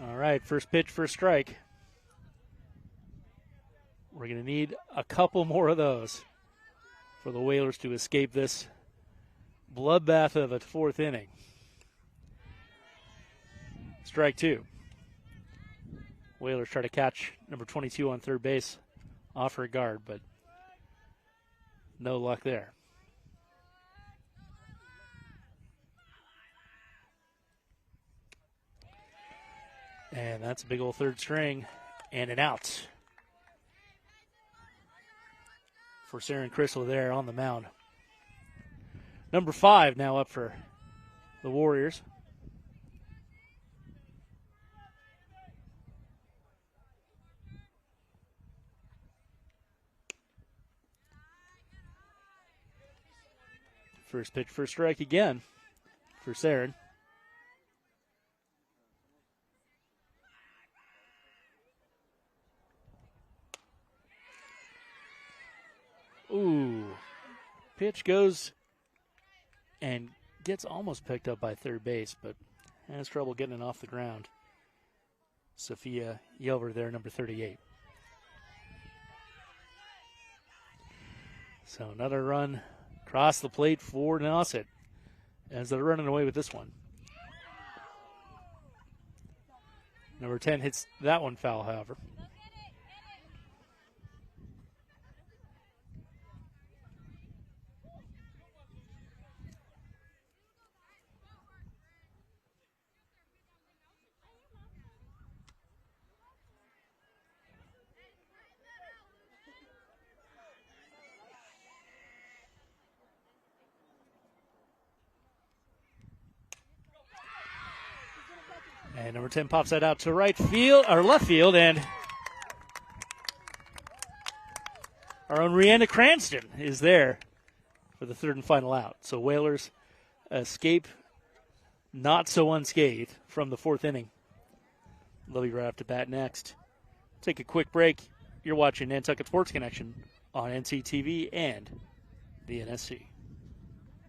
All right, first pitch, first strike. We're going to need a couple more of those for the Whalers to escape this bloodbath of a 4th inning. Strike 2. Whalers try to catch number 22 on third base off her guard, but no luck there. And that's a big old third string and an out for Sarah and Crystal there on the mound. Number 5 now up for the Warriors. First pitch, first strike again for Sarah. Ooh, pitch goes and gets almost picked up by third base, but has trouble getting it off the ground. Sophia Yelver there, number 38. So another run across the plate for Nauset as they're running away with this one. Number 10 hits that one foul, however. And number 10 pops that out to right field, or left field, and our own Rihanna Cranston is there for the third and final out. So Whalers escape not so unscathed from the 4th inning. They'll be right up to bat next. Take a quick break. You're watching Nantucket Sports Connection on NCTV and the NSC.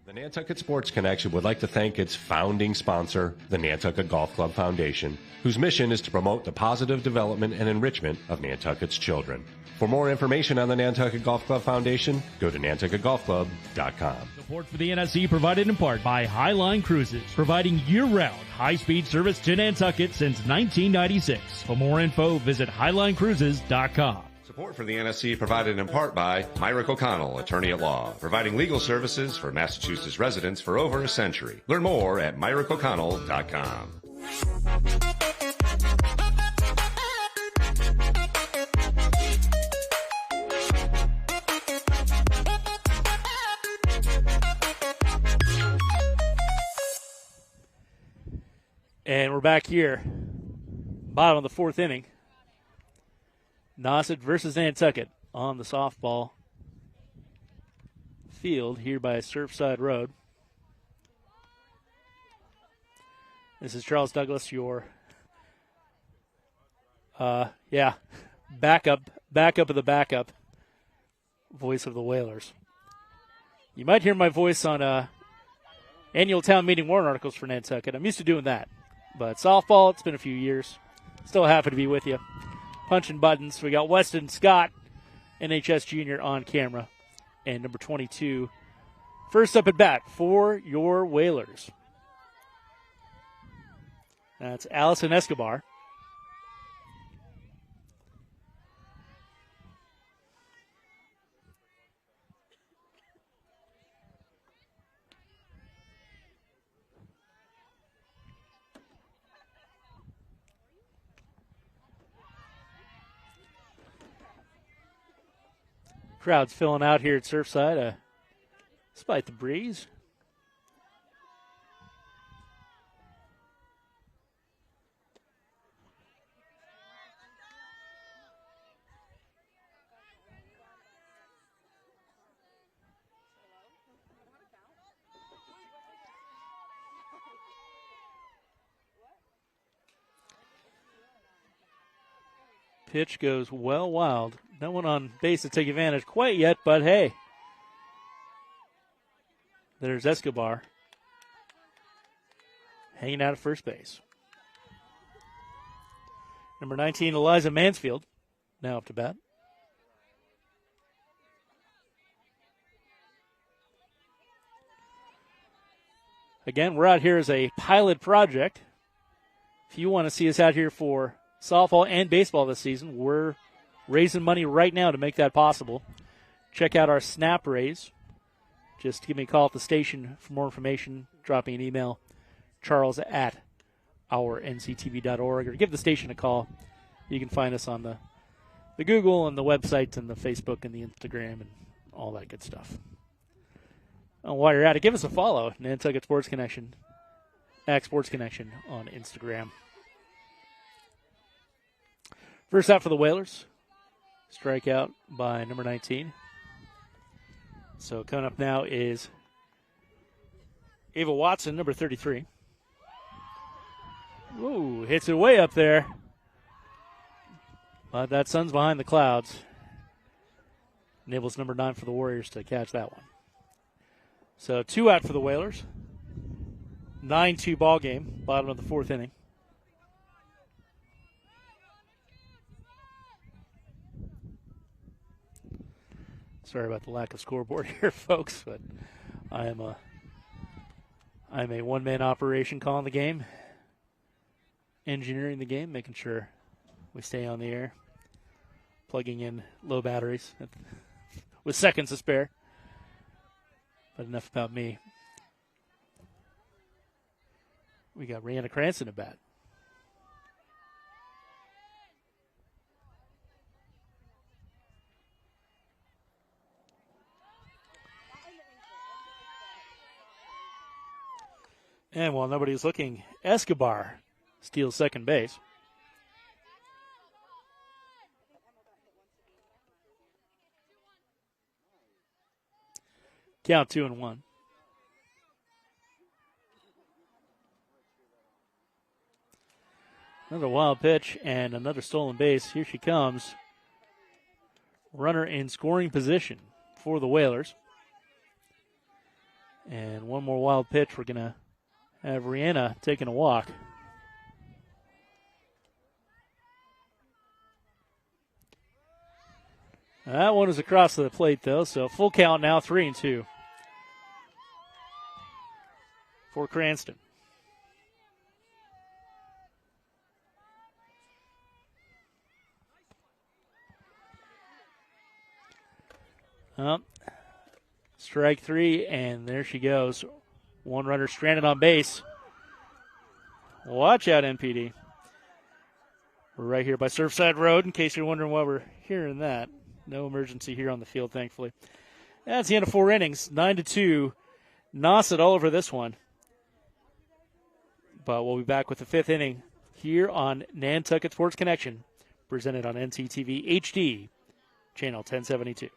The Nantucket Sports Connection would like to thank its founding sponsor, the Nantucket Golf Club Foundation, whose mission is to promote the positive development and enrichment of Nantucket's children. For more information on the Nantucket Golf Club Foundation, go to nantucketgolfclub.com. Support for the NSC provided in part by Highline Cruises, providing year-round high-speed service to Nantucket since 1996. For more info, visit highlinecruises.com. Support for the NSC provided in part by Myrick O'Connell, attorney at law, providing legal services for Massachusetts residents for over a century. Learn more at myricko'connell.com. And we're back here, bottom of the fourth inning. Nauset versus Nantucket on the softball field here by Surfside Road. This is Charles Douglas, your backup of the backup voice of the Whalers. You might hear my voice on annual town meeting warrant articles for Nantucket. I'm used to doing that. But softball, it's been a few years. Still happy to be with you. Punching buttons. We got Weston Scott, NHS Junior, on camera. And number 22, first up at bat for your Whalers. That's Allison Escobar. Crowd's filling out here at Surfside, despite the breeze. Pitch goes well wild. No one on base to take advantage quite yet, but hey. There's Escobar hanging out at first base. Number 19, Eliza Mansfield, now up to bat. Again, we're out here as a pilot project. If you want to see us out here for softball and baseball this season, we're raising money right now to make that possible. Check out our snap raise. Just give me a call at the station for more information. Drop me an email, charles@ournctv.org, or give the station a call. You can find us on the Google and the website and the Facebook and the Instagram and all that good stuff. And while you're at it, give us a follow. Nantucket Sports Connection, @Sports Connection on Instagram. First out for the Whalers. Strikeout by number 19. So coming up now is Ava Watson, number 33. Ooh, hits it way up there. But that sun's behind the clouds. Enables number 9 for the Warriors to catch that one. So 2 out for the Whalers. 9-2 ball game, bottom of the fourth inning. Sorry about the lack of scoreboard here, folks, but I'm a one-man operation calling the game, engineering the game, making sure we stay on the air, plugging in low batteries with seconds to spare. But enough about me. We got Rihanna Cranston at bat. And while nobody's looking, Escobar steals second base. Count 2-1. Another wild pitch and another stolen base. Here she comes. Runner in scoring position for the Whalers. And one more wild pitch. We're going to have Rihanna taking a walk. That one is across the plate, though, so full count now, 3-2 for Cranston. Strike three, and there she goes. One runner stranded on base. Watch out, NPD. We're right here by Surfside Road, in case you're wondering why we're hearing that. No emergency here on the field, thankfully. That's the end of 4 innings. 9-2. Nauset all over this one. But we'll be back with the 5th inning here on Nantucket Sports Connection, presented on NCTV HD, channel 1072.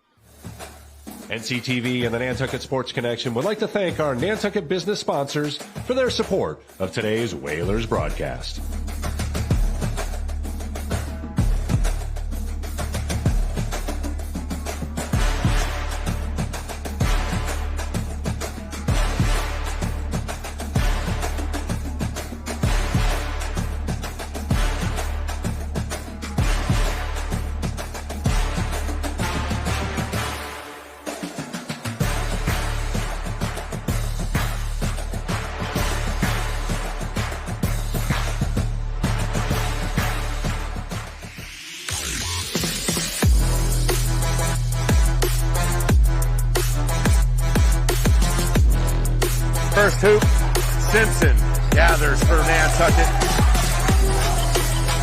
NCTV and the Nantucket Sports Connection would like to thank our Nantucket business sponsors for their support of today's Whalers broadcast. First hoop, Simpson gathers for Nantucket.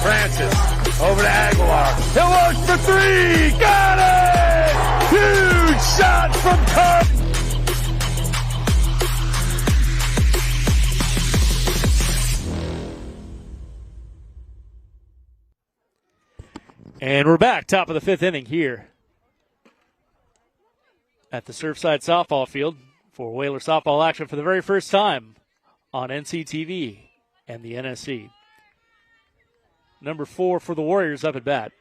Francis over to Aguilar. He'll look for three. Got it! Huge shot from Carp. And we're back, top of the 5th inning here at the Surfside softball field for Whaler softball action for the very first time on NCTV and the NSC. Number 4 for the Warriors up at bat.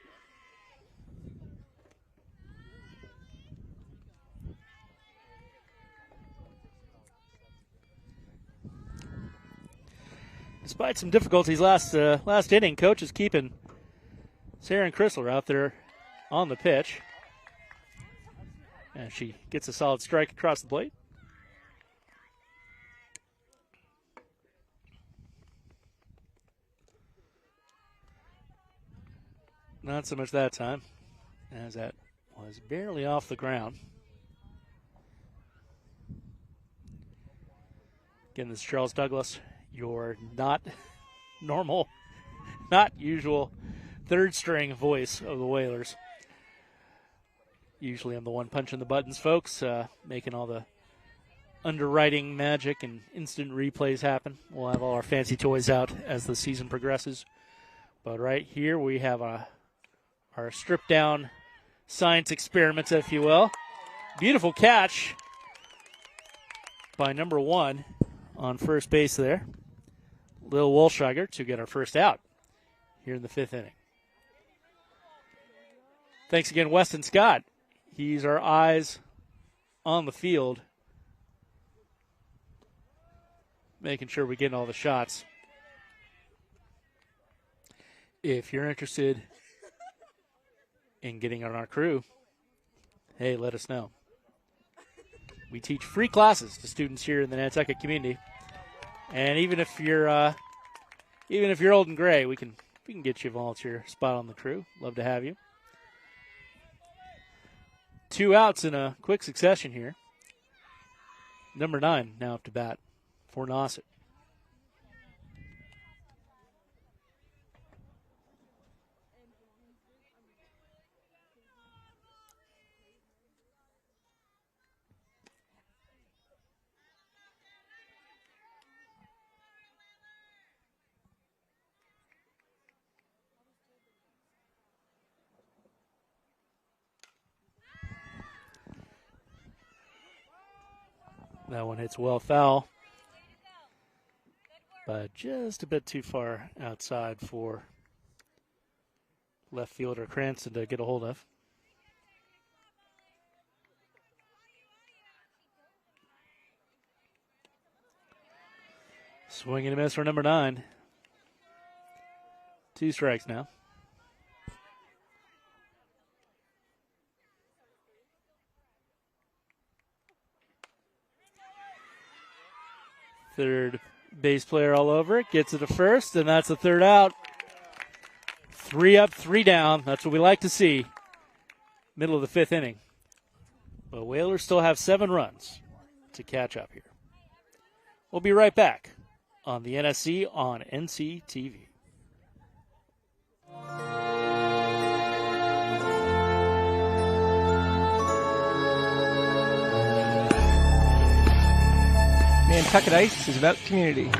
Despite some difficulties last inning, coach is keeping Sarah Chrysler out there on the pitch. And she gets a solid strike across the plate. Not so much that time, as that was barely off the ground. Again, this is Charles Douglas, your not normal, not usual third string voice of the Whalers. Usually I'm the one punching the buttons, folks, making all the underwriting magic and instant replays happen. We'll have all our fancy toys out as the season progresses. But right here we have our stripped-down science experiments, if you will. Beautiful catch by number 1 on first base there. Lil Wolscheiger to get our first out here in the 5th inning. Thanks again, Weston Scott. He's our eyes on the field, making sure we get all the shots. If you're interested in getting on our crew, hey, let us know. We teach free classes to students here in the Nantucket community, and even if you're old and gray, we can get you a volunteer spot on the crew. Love to have you. 2 outs in a quick succession here. Number 9 now up to bat for Nauset. That one hits well foul, but just a bit too far outside for left fielder Cranston to get a hold of. Swing and a miss for number 9. 2 strikes now. Third base player all over it. Gets it to first, and that's the 3rd out. 3 up, 3 down. That's what we like to see. Middle of the 5th inning. But Whalers still have 7 runs to catch up here. We'll be right back on the NSC on NCTV. Nantucket Ice is about community,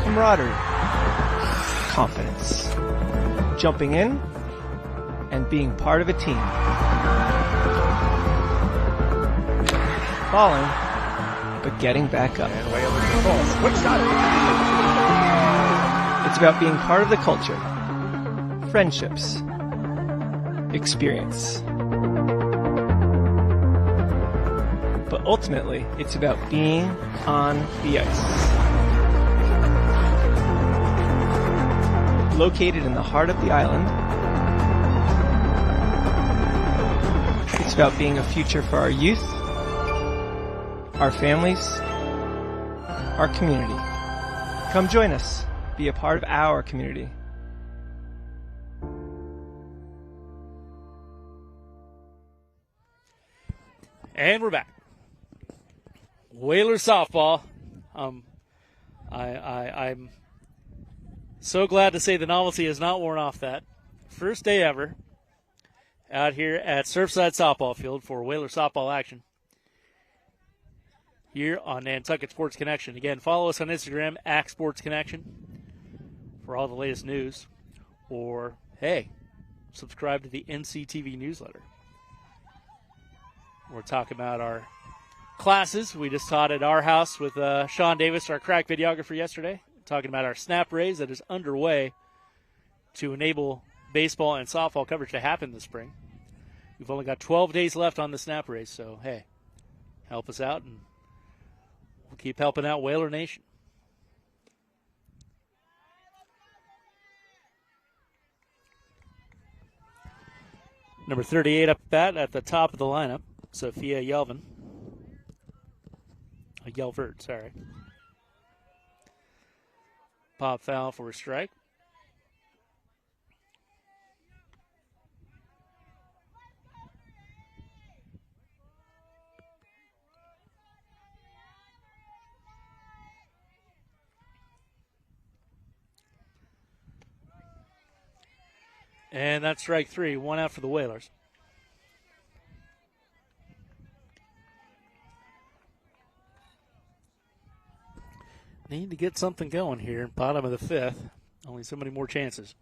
camaraderie, confidence, jumping in, and being part of a team. Falling, but getting back up. And Whalers falls. Quick shot. It's about being part of the culture, friendships, experience. But ultimately, it's about being on the ice. Located in the heart of the island, it's about being a future for our youth, our families, our community. Come join us. Be a part of our community. And we're back. Whalers softball. I'm so glad to say the novelty has not worn off that. First day ever out here at Surfside softball field for Whalers softball action here on Nantucket Sports Connection. Again, follow us on Instagram, @SportsConnection, for all the latest news. Or, hey, subscribe to the NCTV newsletter. We're talking about our classes we just taught at our house with Sean Davis, our crack videographer, yesterday, talking about our snap raise that is underway to enable baseball and softball coverage to happen this spring. We've only got 12 days left on the snap raise, so hey, help us out and we'll keep helping out Whaler Nation. Number 38 up bat at the top of the lineup, Sophia Yelvin. Yelvert, sorry. Pop foul for a strike. And that's strike 3, 1 out for the Whalers. Need to get something going here. Bottom of the 5th. Only so many more chances.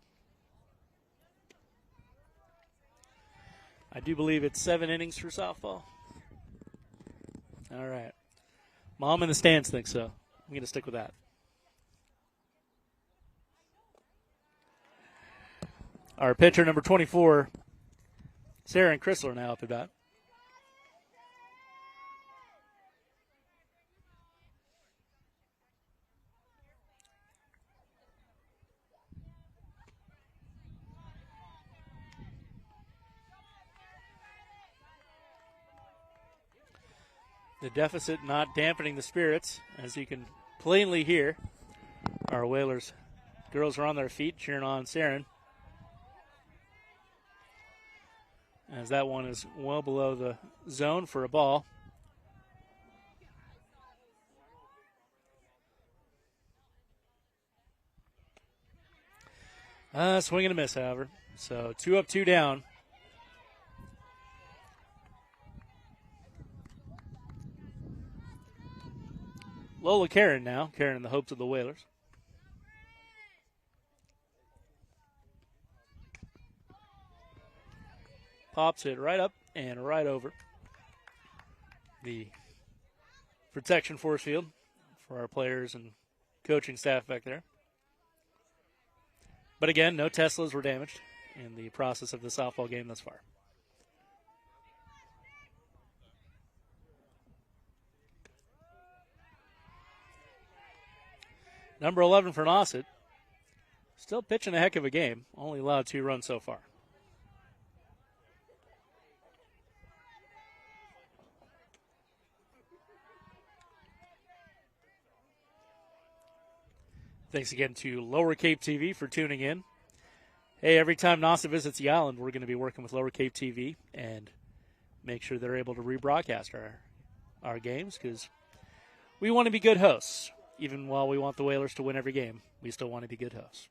I do believe it's 7 innings for softball. All right. Mom in the stands thinks so. I'm going to stick with that. Our pitcher, number 24, Sarah Chrysler, now up at bat. The deficit not dampening the spirits, as you can plainly hear. Our Whalers girls are on their feet cheering on Saren, as that one is well below the zone for a ball. Swing and a miss, however. So 2 up, 2 down. Lola Karen now. Karen in the hopes of the Whalers. Pops it right up and right over the protection force field for our players and coaching staff back there. But again, no Teslas were damaged in the process of the softball game thus far. Number 11 for Nauset. Still pitching a heck of a game. Only allowed 2 runs so far. Thanks again to Lower Cape TV for tuning in. hey, every time Nauset visits the island, we're going to be working with Lower Cape TV and make sure they're able to rebroadcast our games, because we want to be good hosts. Even while we want the Whalers to win every game, we still want to be good hosts.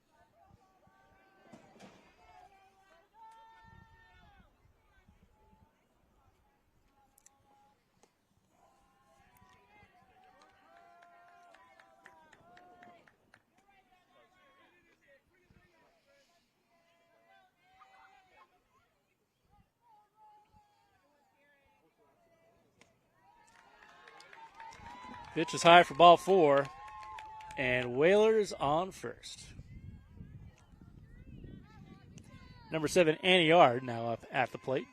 Pitch is high for ball 4, and Whalers on first. Number 7, Annie Yard, now up at the plate.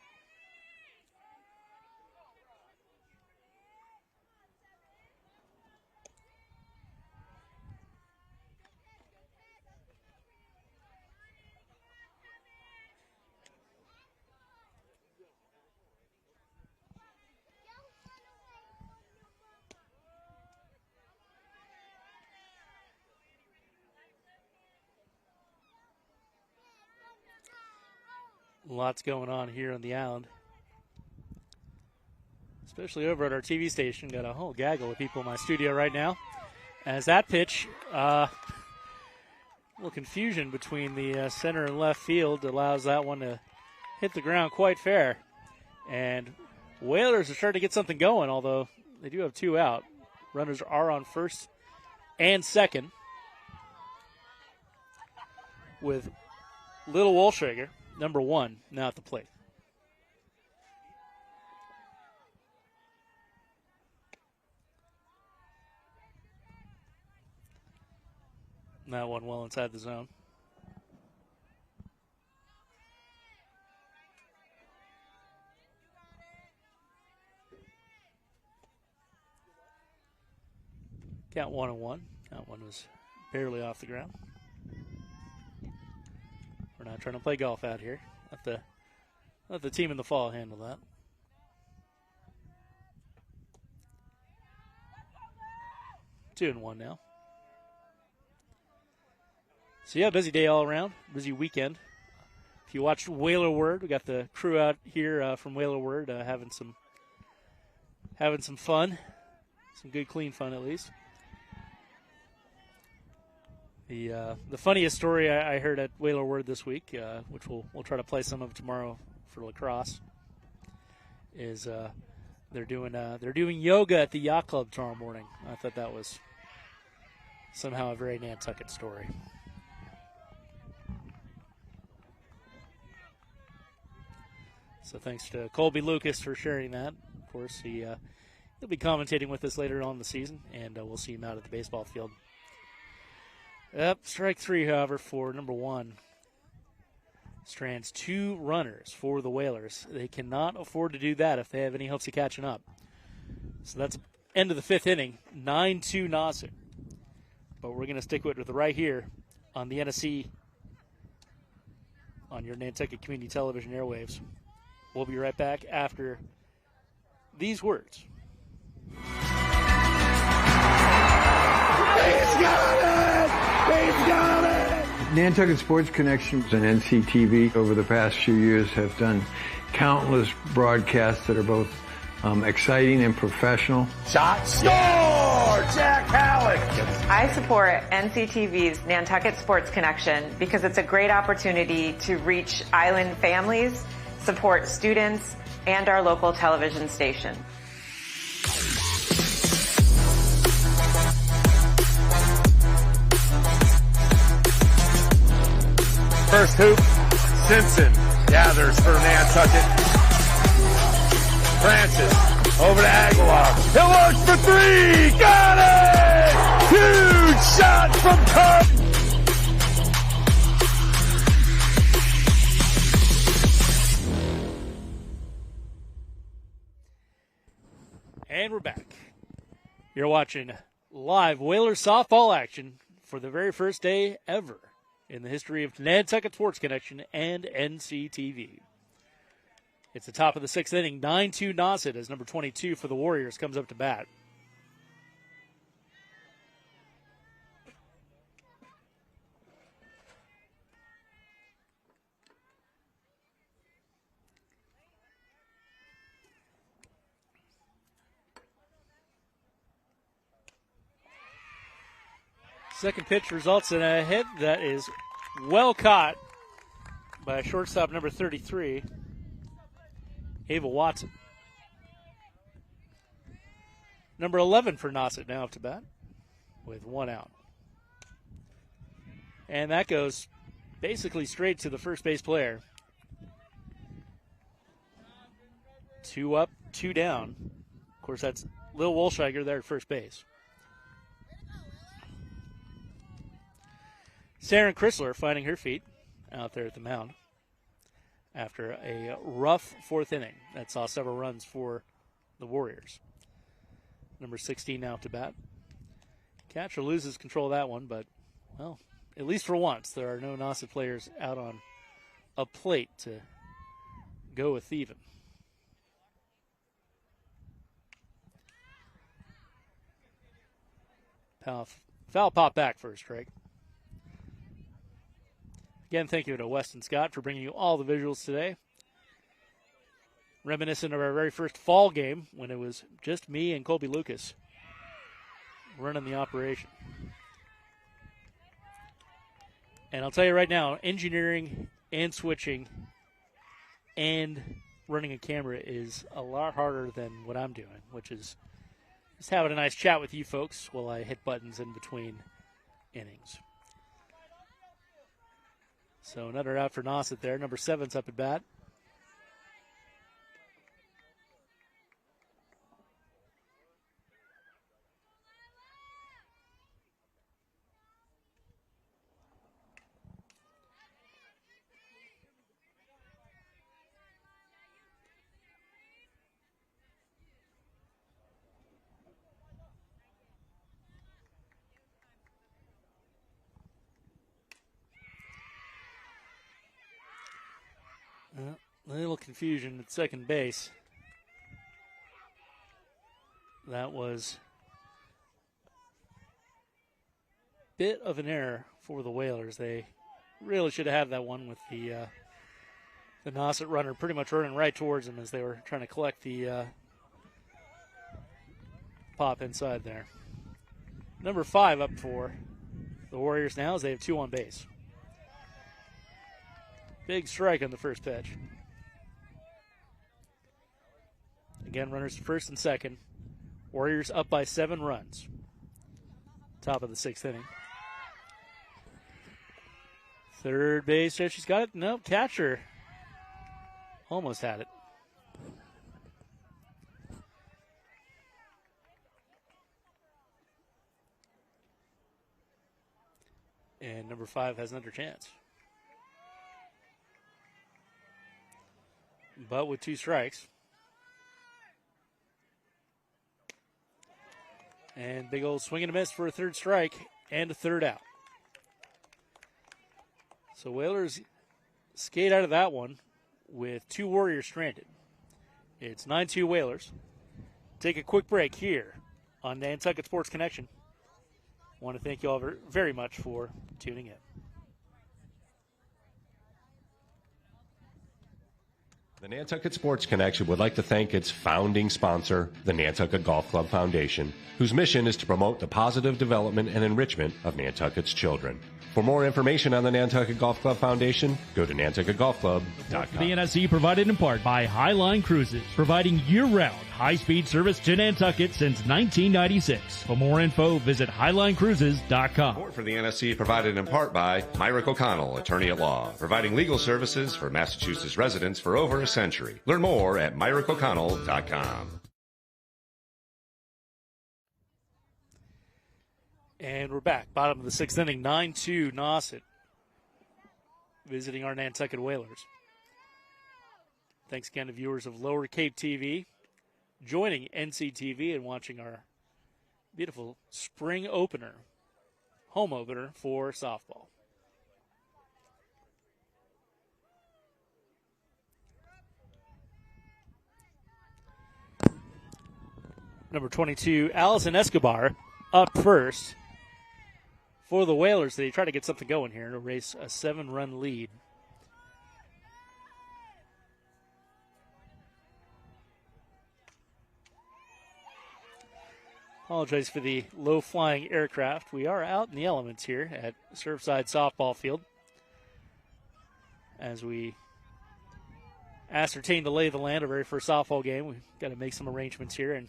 Lots going on here on the island, especially over at our TV station. Got a whole gaggle of people in my studio right now. As that pitch, a little confusion between the center and left field allows that one to hit the ground quite fair. And Whalers are starting to get something going, although they do have 2 out. Runners are on first and second, with Little Wolshager, number 1, now at the plate. That one well inside the zone. Count 1-1. That one was barely off the ground. We're not trying to play golf out here. Let the team in the fall handle that. Two and one now. So yeah, busy day all around. Busy weekend. If you watched Whaler Word, we got the crew out here from Whaler Word having some fun, some good clean fun at least. The funniest story I heard at Whaler Word this week, which we'll try to play some of tomorrow for lacrosse, is they're doing yoga at the yacht club tomorrow morning. I thought that was somehow a very Nantucket story. So thanks to Colby Lucas for sharing that. Of course, he'll be commentating with us later on in the season, and we'll see him out at the baseball field. Yep, strike 3, however, for number 1. Strands 2 runners for the Whalers. They cannot afford to do that if they have any hopes of catching up. So that's end of the 5th inning, 9-2 Nauset. But we're going to stick with it right here on the NSC, on your Nantucket Community Television airwaves. We'll be right back after these words. He's got it! He's got it! Nantucket Sports Connection and NCTV over the past few years have done countless broadcasts that are both exciting and professional. Shot, score! Jack Halleck! I support NCTV's Nantucket Sports Connection because it's a great opportunity to reach island families, support students, and our local television station. First hoop, Simpson gathers for Nantucket. Francis over to Aguilar. He'll look for 3. Got it! Huge shot from Carter. And we're back. You're watching live Whalers softball action for the very first day ever in the history of Nantucket Sports Connection and NCTV. It's the top of the 6th inning, 9-2 Nauset, as number 22 for the Warriors comes up to bat. Second pitch results in a hit that is well caught by shortstop number 33, Ava Watson. Number 11 for Nauset now up to bat with one out. And that goes basically straight to the first base player. 2 up, 2 down. Of course, that's Lil Wolscheiger there at first base. Saren Chrysler finding her feet out there at the mound after a rough fourth inning that saw several runs for the Warriors. Number 16 now to bat. Catcher loses control of that one, but, well, at least for once, there are no Nauset players out on a plate to go with even. Foul pop back for a strike. Again, thank you to Weston Scott for bringing you all the visuals today. Reminiscent of our very first fall game when it was just me and Colby Lucas running the operation. And I'll tell you right now, engineering and switching and running a camera is a lot harder than what I'm doing, which is just having a nice chat with you folks while I hit buttons in between innings. So another out for Nauset there. Number 7's up at bat. A little confusion at second base. That was a bit of an error for the Whalers. They really should have had that one with the Nauset runner pretty much running right towards them as they were trying to collect the pop inside there. Number 5 up for the Warriors now as they have 2 on base. Big strike on the first pitch. Again, runners first and second. Warriors up by 7 runs. Top of the 6th inning. Third base, she's got it. No, catcher almost had it. And number 5 has another chance. But with 2 strikes. And big old swing and a miss for a third strike and a third out. So Whalers skate out of that one with 2 Warriors stranded. It's 9-2 Whalers. Take a quick break here on Nantucket Sports Connection. I want to thank you all very much for tuning in. The Nantucket Sports Connection would like to thank its founding sponsor, the Nantucket Golf Club Foundation, whose mission is to promote the positive development and enrichment of Nantucket's children. For more information on the Nantucket Golf Club Foundation, go to nantucketgolfclub.com. The NSE provided in part by Highline Cruises, providing year-round high-speed service to Nantucket since 1996. For more info, visit highlinecruises.com. Support for the NSC provided in part by Myrick O'Connell, attorney at law, providing legal services for Massachusetts residents for over a century. Learn more at myrickoconnell.com. And we're back. Bottom of the 6th inning, 9-2 Nauset visiting our Nantucket Whalers. Thanks again to viewers of Lower Cape TV joining NCTV and watching our beautiful spring opener, home opener for softball. Number 22, Allison Escobar up first for the Whalers. They try to get something going here to race a 7-run lead. Apologize for the low-flying aircraft. We are out in the elements here at Surfside Softball Field as we ascertain the lay of the land, our very first softball game. We've got to make some arrangements here and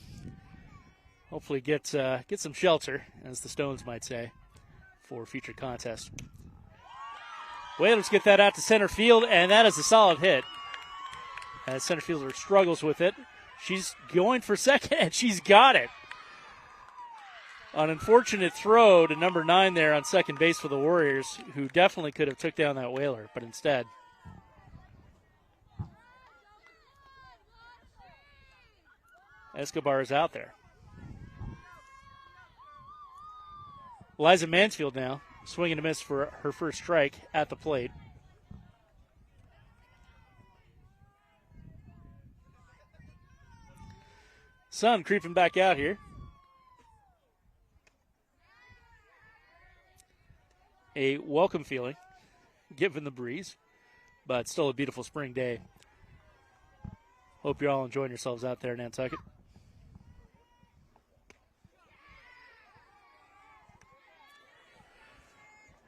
hopefully get some shelter, as the Stones might say, for future contests. Whalers get that out to center field, and that is a solid hit. As center fielder struggles with it. She's going for second, and she's got it. An unfortunate throw to number 9 there on second base for the Warriors, who definitely could have took down that Whaler, but instead. Escobar is out there. Eliza Mansfield now, swing and a miss for her first strike at the plate. Sun creeping back out here. A welcome feeling, given the breeze, but still a beautiful spring day. Hope you're all enjoying yourselves out there in Nantucket.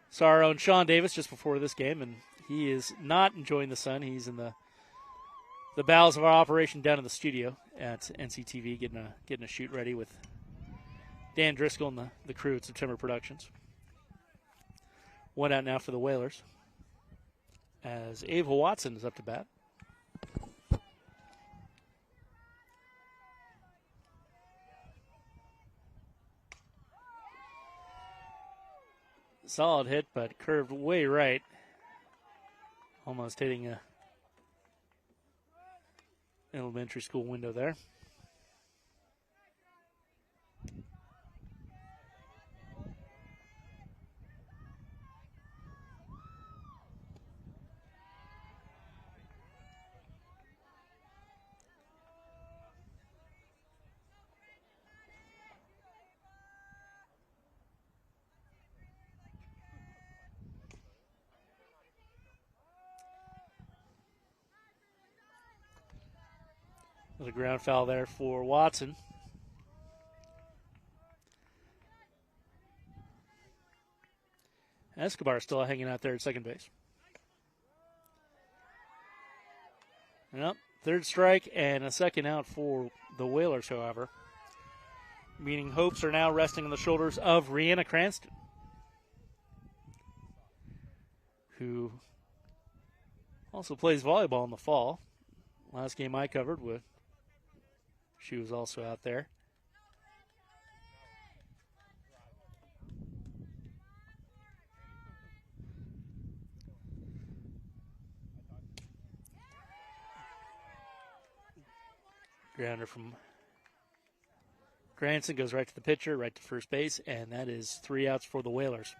Saw our own Sean Davis just before this game, and he is not enjoying the sun. He's in the bowels of our operation down in the studio at NCTV, getting a shoot ready with Dan Driscoll and the crew at September Productions. One out now for the Whalers as Ava Watson is up to bat. Solid hit, but curved way right. Almost hitting a elementary school window there. There's a ground foul there for Watson. Escobar still hanging out there at second base. Yep, third strike and a second out for the Whalers, however. Meaning hopes are now resting on the shoulders of Rihanna Cranston, who also plays volleyball in the fall. Last game I covered, she was also out there. Grounder from Cranston goes right to the pitcher, right to first base, and that is 3 outs for the Whalers.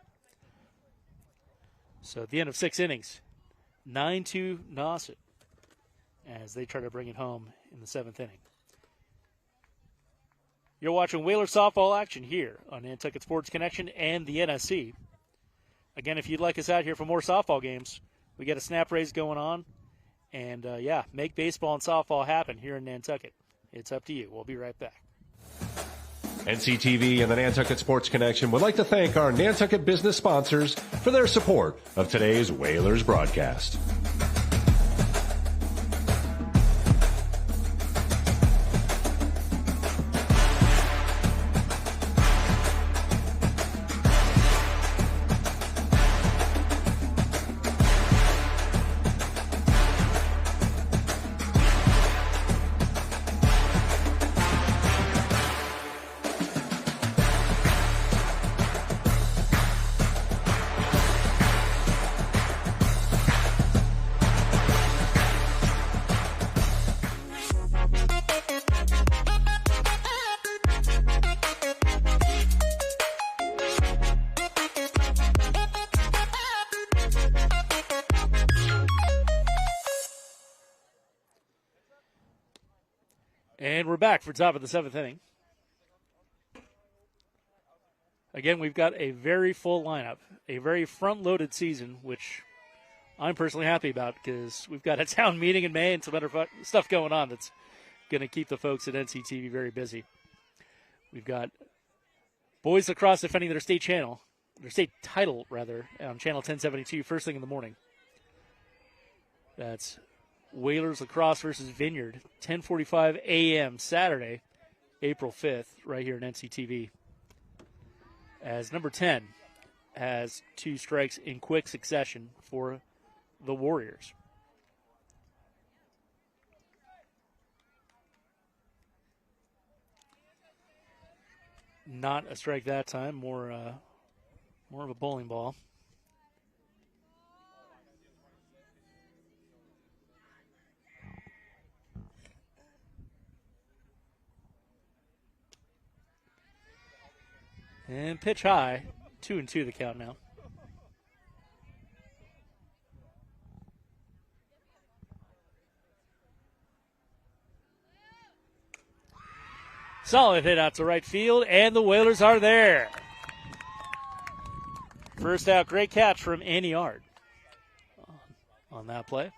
So at the end of 6 innings, 9-2 Nauset as they try to bring it home in the 7th inning. You're watching Whalers softball action here on Nantucket Sports Connection and the NSC. Again, if you'd like us out here for more softball games, we got a snap raise going on. And, make baseball and softball happen here in Nantucket. It's up to you. We'll be right back. NCTV and the Nantucket Sports Connection would like to thank our Nantucket business sponsors for their support of today's Whalers broadcast. And we're back for top of the 7th inning. Again, we've got a very full lineup, a very front-loaded season, which I'm personally happy about because we've got a town meeting in May and some other stuff going on that's going to keep the folks at NCTV very busy. We've got Boys lacrosse defending their state title, on Channel 1072, first thing in the morning. That's Whalers Lacrosse versus Vineyard, 10:45 a.m. Saturday, April 5th, right here in NCTV. As number 10 has 2 strikes in quick succession for the Warriors. Not a strike that time, more of a bowling ball. And pitch high, 2-2 the count now. Solid hit out to right field, and the Whalers are there. First out, great catch from Annie Yard on that play.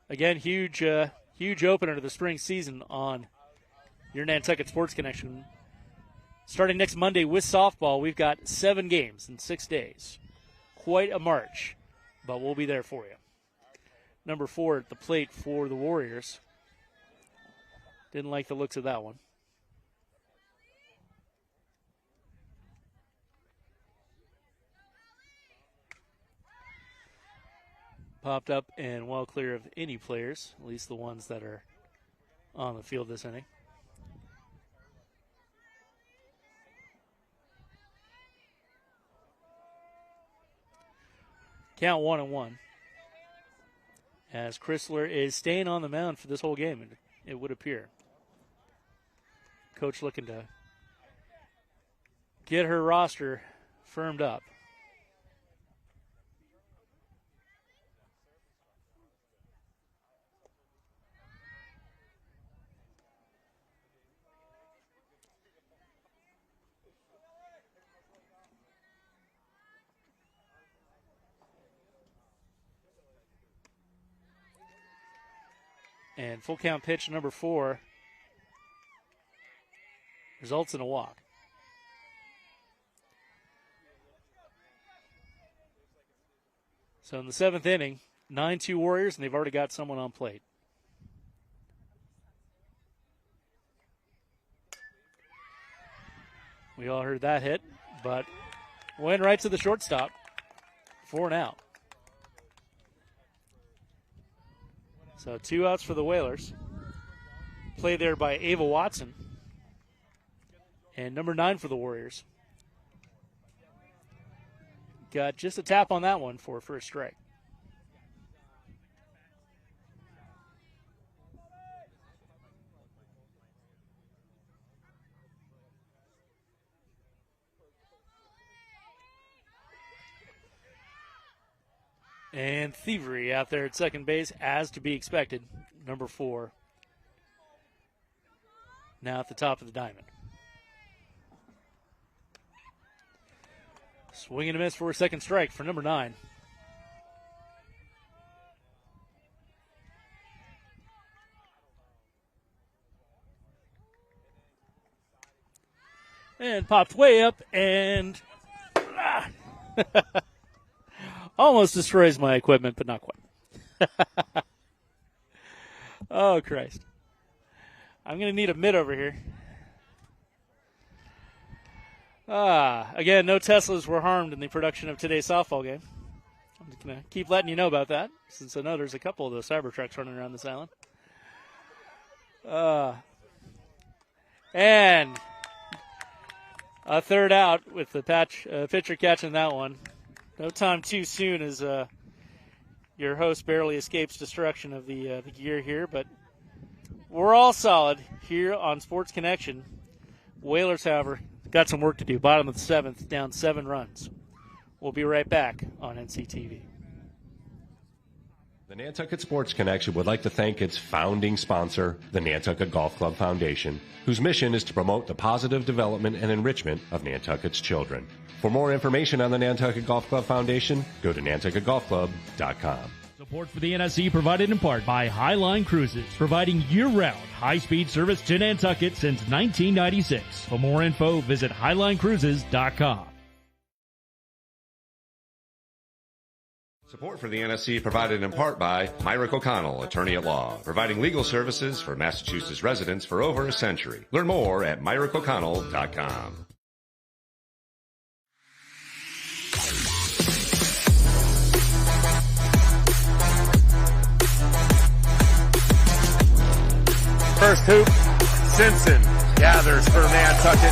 Again, huge opener to the spring season on your Nantucket Sports Connection. Starting next Monday with softball, we've got 7 games in 6 days. Quite a march, but we'll be there for you. Number 4 at the plate for the Warriors. Didn't like the looks of that one. Popped up and well clear of any players, at least the ones that are on the field this inning. Count 1-1. As Chrysler is staying on the mound for this whole game, it would appear. Coach looking to get her roster firmed up. And full count pitch number 4 results in a walk. So in the 7th inning, 9-2 Warriors, and they've already got someone on plate. We all heard that hit, but went right to the shortstop for an out. So 2 outs for the Whalers. Play there by Ava Watson. And number 9 for the Warriors. Got just a tap on that one for a first strike. And thievery out there at second base, as to be expected. Number 4. Now at the top of the diamond. Swing and a miss for a second strike for number 9. And popped way up and almost destroys my equipment, but not quite. Oh, Christ. I'm going to need a mitt over here. Again, no Teslas were harmed in the production of today's softball game. I'm just going to keep letting you know about that, since I know there's a couple of the Cybertrucks running around this island. And a third out with the pitcher catching that one. No time too soon as your host barely escapes destruction of the gear here, but we're all solid here on Sports Connection. Whalers, however, got some work to do. Bottom of the 7th, down 7 runs. We'll be right back on NCTV. The Nantucket Sports Connection would like to thank its founding sponsor, the Nantucket Golf Club Foundation, whose mission is to promote the positive development and enrichment of Nantucket's children. For more information on the Nantucket Golf Club Foundation, go to nantucketgolfclub.com. Support for the NSC provided in part by Highline Cruises, providing year-round high-speed service to Nantucket since 1996. For more info, visit highlinecruises.com. Support for the NSC provided in part by Myrick O'Connell, attorney at law, providing legal services for Massachusetts residents for over a century. Learn more at myrickoconnell.com. First hoop, Simpson gathers for Nantucket.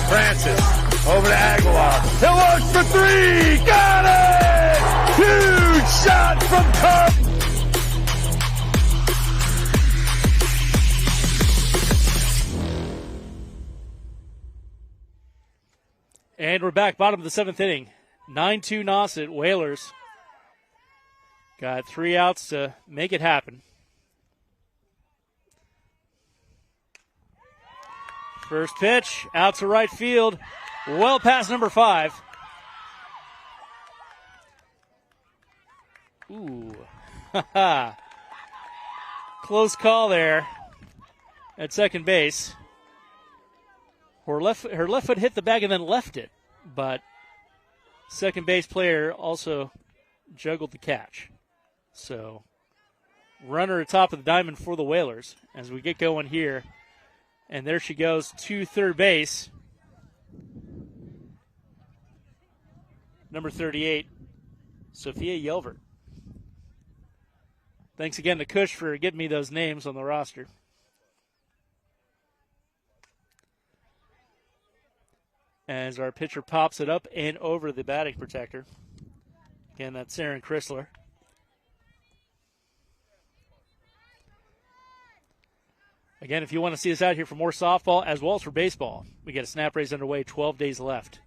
Francis over to Aguilar. He'll launch for three. Got it! Huge shot from Carp. And we're back, bottom of the seventh inning. 9-2 Nauset. Whalers got 3 outs to make it happen. First pitch, out to right field, well past number 5. Ooh, close call there at second base. Her left foot hit the bag and then left it, but second base player also juggled the catch. So, runner atop of the diamond for the Whalers as we get going here. And there she goes to third base. Number 38, Sophia Yelvert. Thanks again to Cush for getting me those names on the roster. As our pitcher pops it up and over the batting protector. Again, that's Saren Chrysler. Again, if you want to see us out here for more softball as well as for baseball, we got a snap raise underway, 12 days left.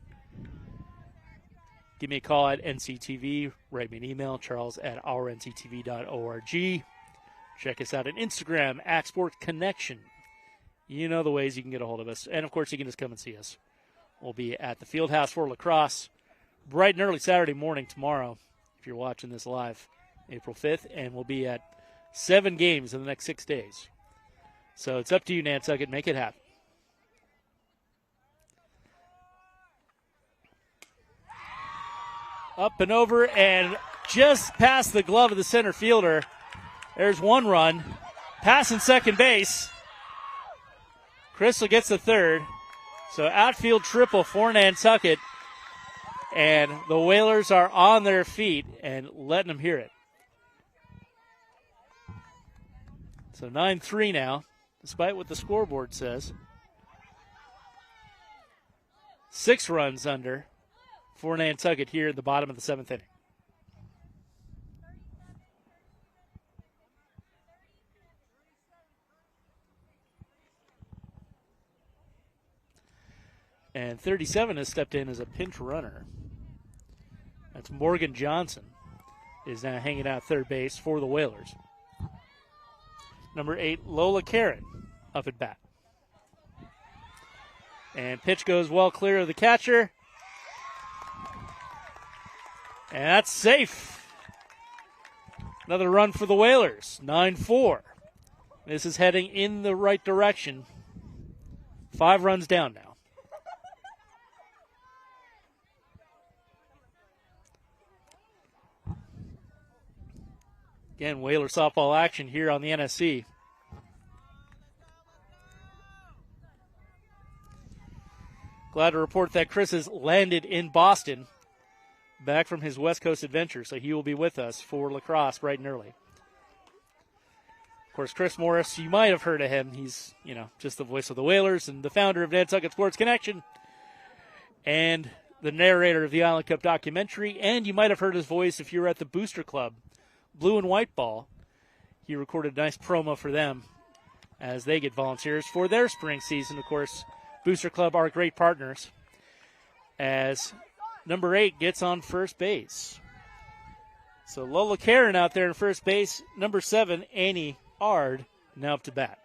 Give me a call at NCTV, write me an email, charles@ournctv.org. Check us out on Instagram, at Sports Connection. You know the ways you can get a hold of us. And, of course, you can just come and see us. We'll be at the Fieldhouse for lacrosse bright and early Saturday morning tomorrow, if you're watching this live, April 5th. And we'll be at 7 games in the next 6 days. So it's up to you, Nantucket. Make it happen. Up and over and just past the glove of the center fielder. There's one run. Passing second base. Crystal gets the third. So outfield triple for Nantucket. And the Whalers are on their feet and letting them hear it. So 9-3 now, despite what the scoreboard says. 6 runs under for Nantucket here in the bottom of the 7th inning. And 37 has stepped in as a pinch runner. That's Morgan Johnson is now hanging out third base for the Whalers. Number 8, Lola Karen up at bat. And pitch goes well clear of the catcher. And that's safe. Another run for the Whalers, 9-4. This is heading in the right direction. 5 runs down now. Again, Whaler softball action here on the NSC. Glad to report that Chris has landed in Boston, back from his West Coast adventure, so he will be with us for lacrosse bright and early. Of course, Chris Morris, you might have heard of him. He's, just the voice of the Whalers and the founder of Nantucket Sports Connection and the narrator of the Island Cup documentary. And you might have heard his voice if you were at the Booster Club, Blue and White Ball. He recorded a nice promo for them as they get volunteers for their spring season. Of course, Booster Club are great partners as number 8 gets on first base. So Lola Karen out there in first base. Number 7, Annie Ard, now up to bat.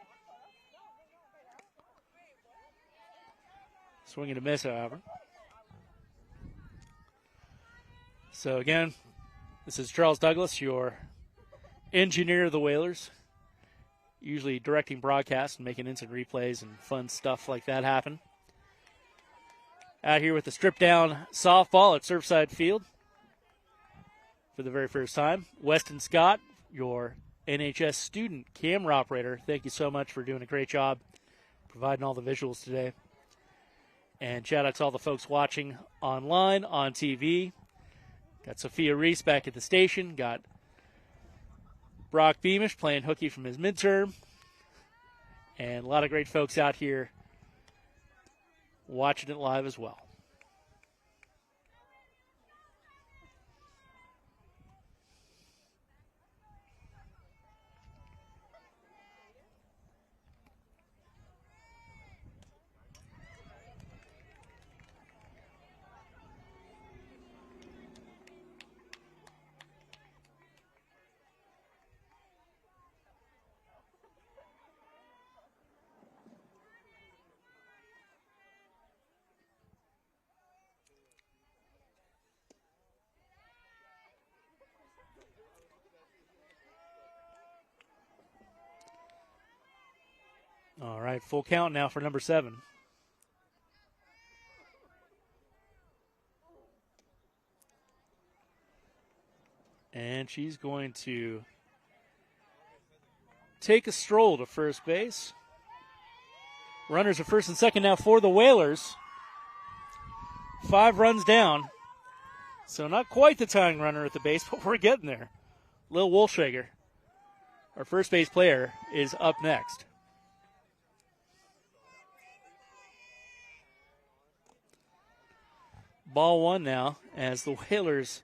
Swing and a miss, however. So again, This is Charles Douglas, your engineer of the Whalers, usually directing broadcasts and making instant replays and fun stuff like that happen. Out here with the stripped-down softball at Surfside Field for the very first time. Weston Scott, your NHS student camera operator, thank you so much for doing a great job providing all the visuals today. And shout out to all the folks watching online, on TV. Got Sophia Reese back at the station. Got Brock Beamish playing hooky from his midterm. And a lot of great folks out here watching it live as well. All right, full count now for number 7. And she's going to take a stroll to first base. Runners at first and second now for the Whalers. 5 runs down. So not quite the tying runner at the base, but we're getting there. Lil Wolfshager, our first base player, is up next. Ball 1 now as the Whalers,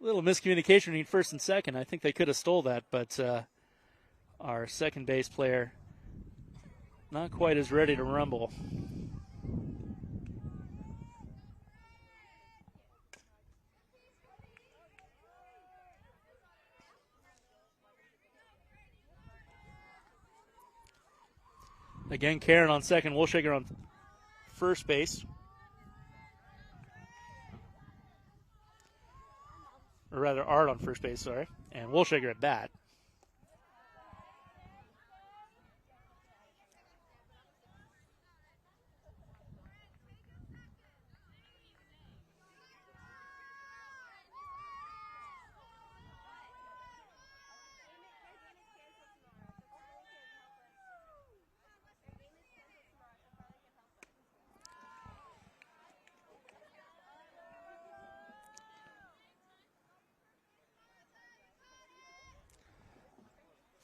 a little miscommunication between first and second. I think they could have stole that, but our second base player not quite as ready to rumble. Again, Karen on second, Wolfshager on first base. Or rather, Art on first base, sorry. And Wolfshager at bat.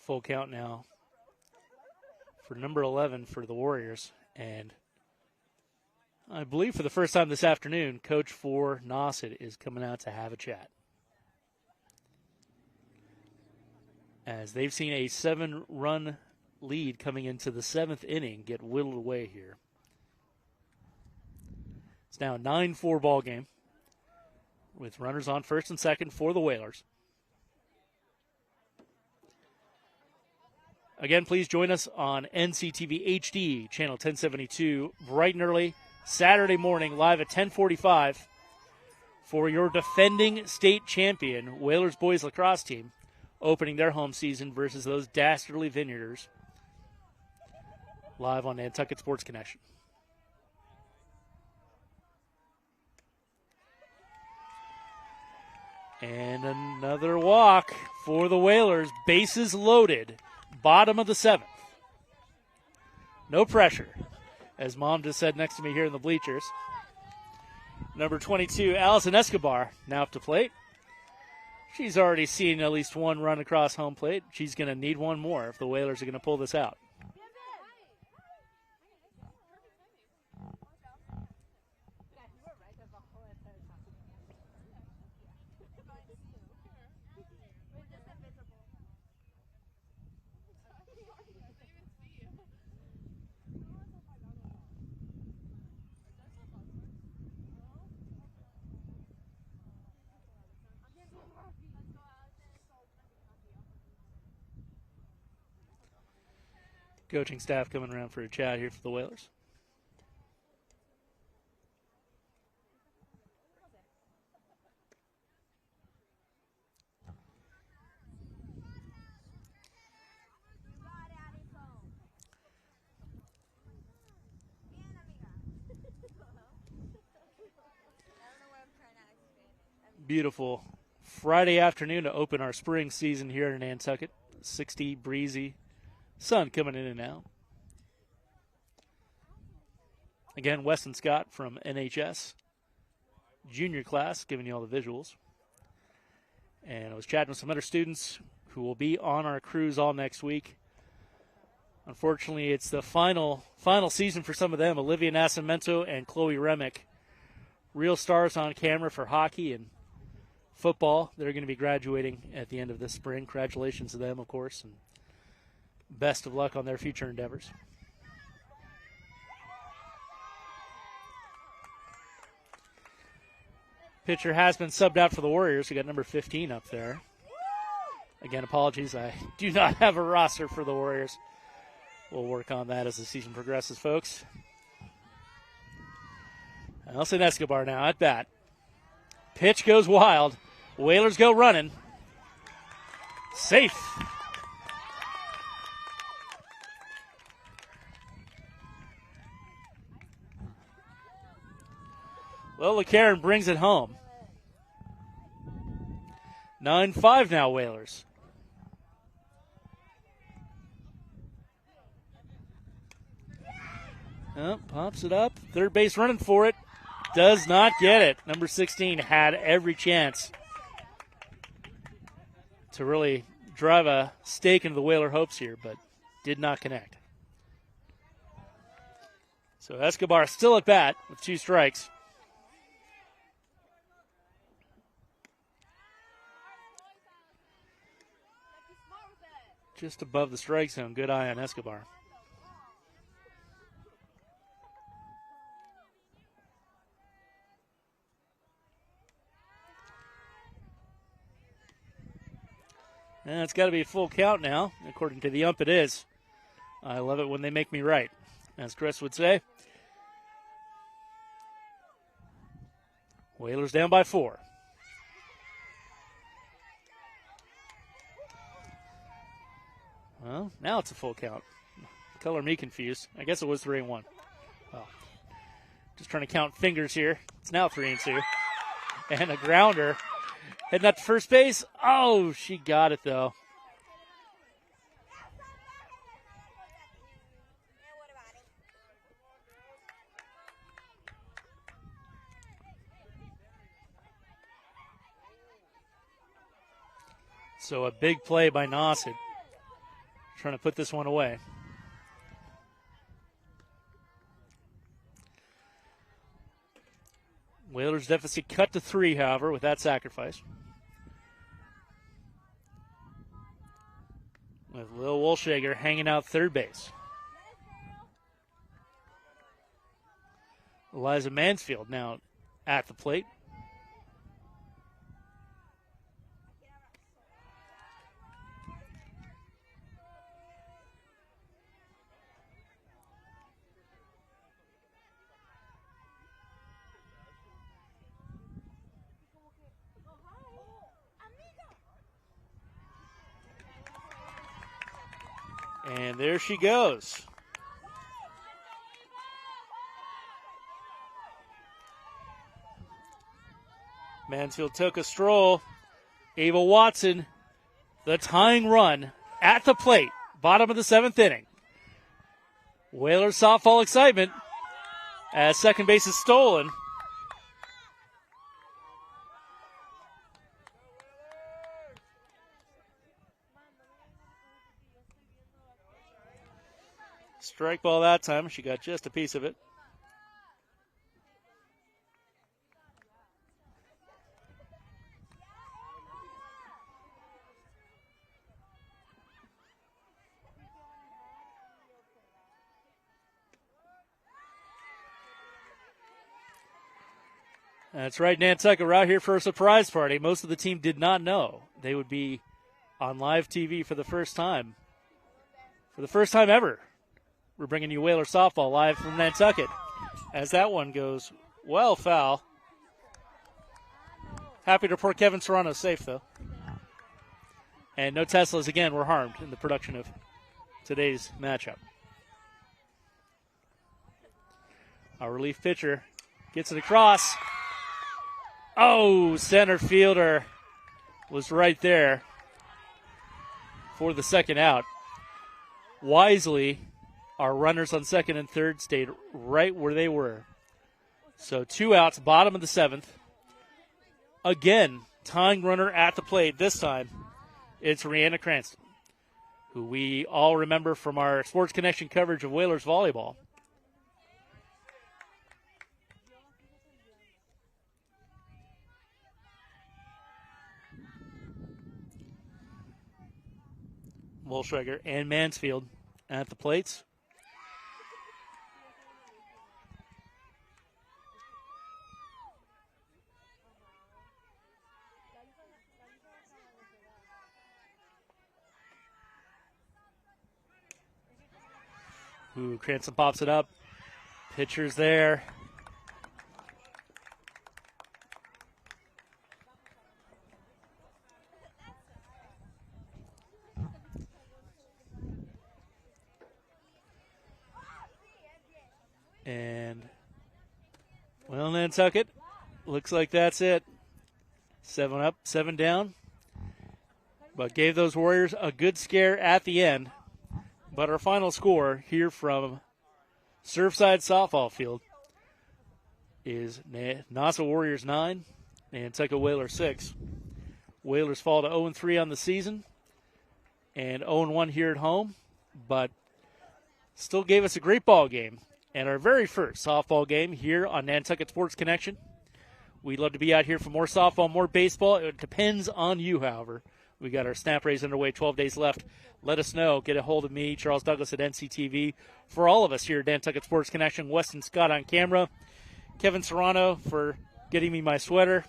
Full count now for number 11 for the Warriors. And I believe for the first time this afternoon, coach for Nauset is coming out to have a chat. As they've seen a 7-run lead coming into the 7th inning get whittled away here. It's now a 9-4 ball game with runners on first and second for the Whalers. Again, please join us on NCTV HD, channel 1072, bright and early, Saturday morning, live at 10:45 for your defending state champion, Whalers boys lacrosse team, opening their home season versus those dastardly Vineyarders, live on Nantucket Sports Connection. And another walk for the Whalers, bases loaded. Bottom of the 7th. No pressure, as Mom just said next to me here in the bleachers. Number 22, Allison Escobar, now up to plate. She's already seen at least 1 run across home plate. She's going to need 1 more if the Whalers are going to pull this out. Coaching staff coming around for a chat here for the Whalers. beautiful Friday afternoon to open our spring season here in Nantucket. 60, breezy, sun coming in and out. Again, Weston Scott from NHS junior class, giving you all the visuals. And I was chatting with some other students who will be on our cruise all next week. Unfortunately, it's the final season for some of them. Olivia Nascimento and Chloe Remick, real stars on camera for hockey and football. They're going to be graduating at the end of this spring. Congratulations to them, of course, and best of luck on their future endeavors. Pitcher has been subbed out for the Warriors. We got number 15 up there. Again, apologies. I do not have a roster for the Warriors. We'll work on that as the season progresses, folks. Nelson Escobar now at bat. Pitch goes wild. Whalers go running. Safe. Lola Karen brings it home. 9-5 now, Whalers. Oh, pops it up. Third base running for it. Does not get it. Number 16 had every chance to really drive a stake into the Whaler hopes here, but did not connect. So Escobar still at bat with 2 strikes. Just above the strike zone. Good eye on Escobar. And it's got to be a full count now. According to the ump, it is. I love it when they make me right, as Chris would say. Whalers down by 4. Well, now it's a full count. Color me confused. I guess it was 3-1. Oh. Just trying to count fingers here. It's now 3-2. And a grounder. Heading up to first base. Oh, she got it, though. So a big play by Nauset. Trying to put this one away. Whalers deficit cut to 3, however, with that sacrifice. With Lil Wolshager hanging out third base. Eliza Mansfield now at the plate. And there she goes. Mansfield took a stroll. Ava Watson, the tying run at the plate. Bottom of the 7th inning. Whalers softball excitement as second base is stolen. Strike ball that time. She got just a piece of it. That's right, Nantucket. We're out here for a surprise party. Most of the team did not know they would be on live TV for the first time. For the first time ever. We're bringing you Whaler softball live from Nantucket. As that one goes well foul. Happy to report Kevin Serrano safe, though. And no Teslas, again, were harmed in the production of today's matchup. Our relief pitcher gets it across. Oh, center fielder was right there for the second out. Wisely, our runners on second and third stayed right where they were. So 2 outs, bottom of the 7th. Again, tying runner at the plate. This time, it's Rihanna Cranston, who we all remember from our Sports Connection coverage of Whalers volleyball. Wolschweger and Mansfield at the plates. Ooh, Cranston pops it up. Pitcher's there. And, well, Nantucket, looks like that's it. 7 up, 7 down. But gave those Warriors a good scare at the end. But our final score here from Surfside Softball Field is Nauset Warriors 9, Nantucket Whalers 6. Whalers fall to 0-3 on the season and 0-1 here at home, but still gave us a great ball game. And our very first softball game here on Nantucket Sports Connection. We'd love to be out here for more softball, more baseball. It depends on you, however. We got our snap race underway, 12 days left. Let us know. Get a hold of me, Charles Douglas at NCTV. For all of us here at Nantucket Sports Connection, Weston Scott on camera, Kevin Serrano for getting me my sweater,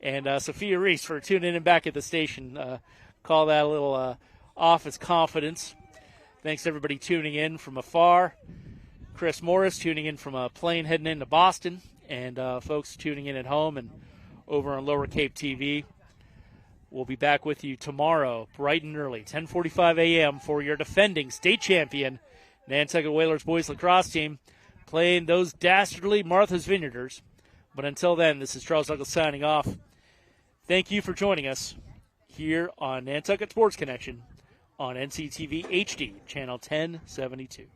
and Sophia Reese for tuning in back at the station. Call that a little office confidence. Thanks to everybody tuning in from afar. Chris Morris tuning in from a plane heading into Boston, and folks tuning in at home and over on Lower Cape TV. We'll be back with you tomorrow, bright and early, 10:45 a.m. for your defending state champion Nantucket Whalers boys lacrosse team playing those dastardly Martha's Vineyarders. But until then, this is Charles Douglas signing off. Thank you for joining us here on Nantucket Sports Connection on NCTV HD, channel 1072.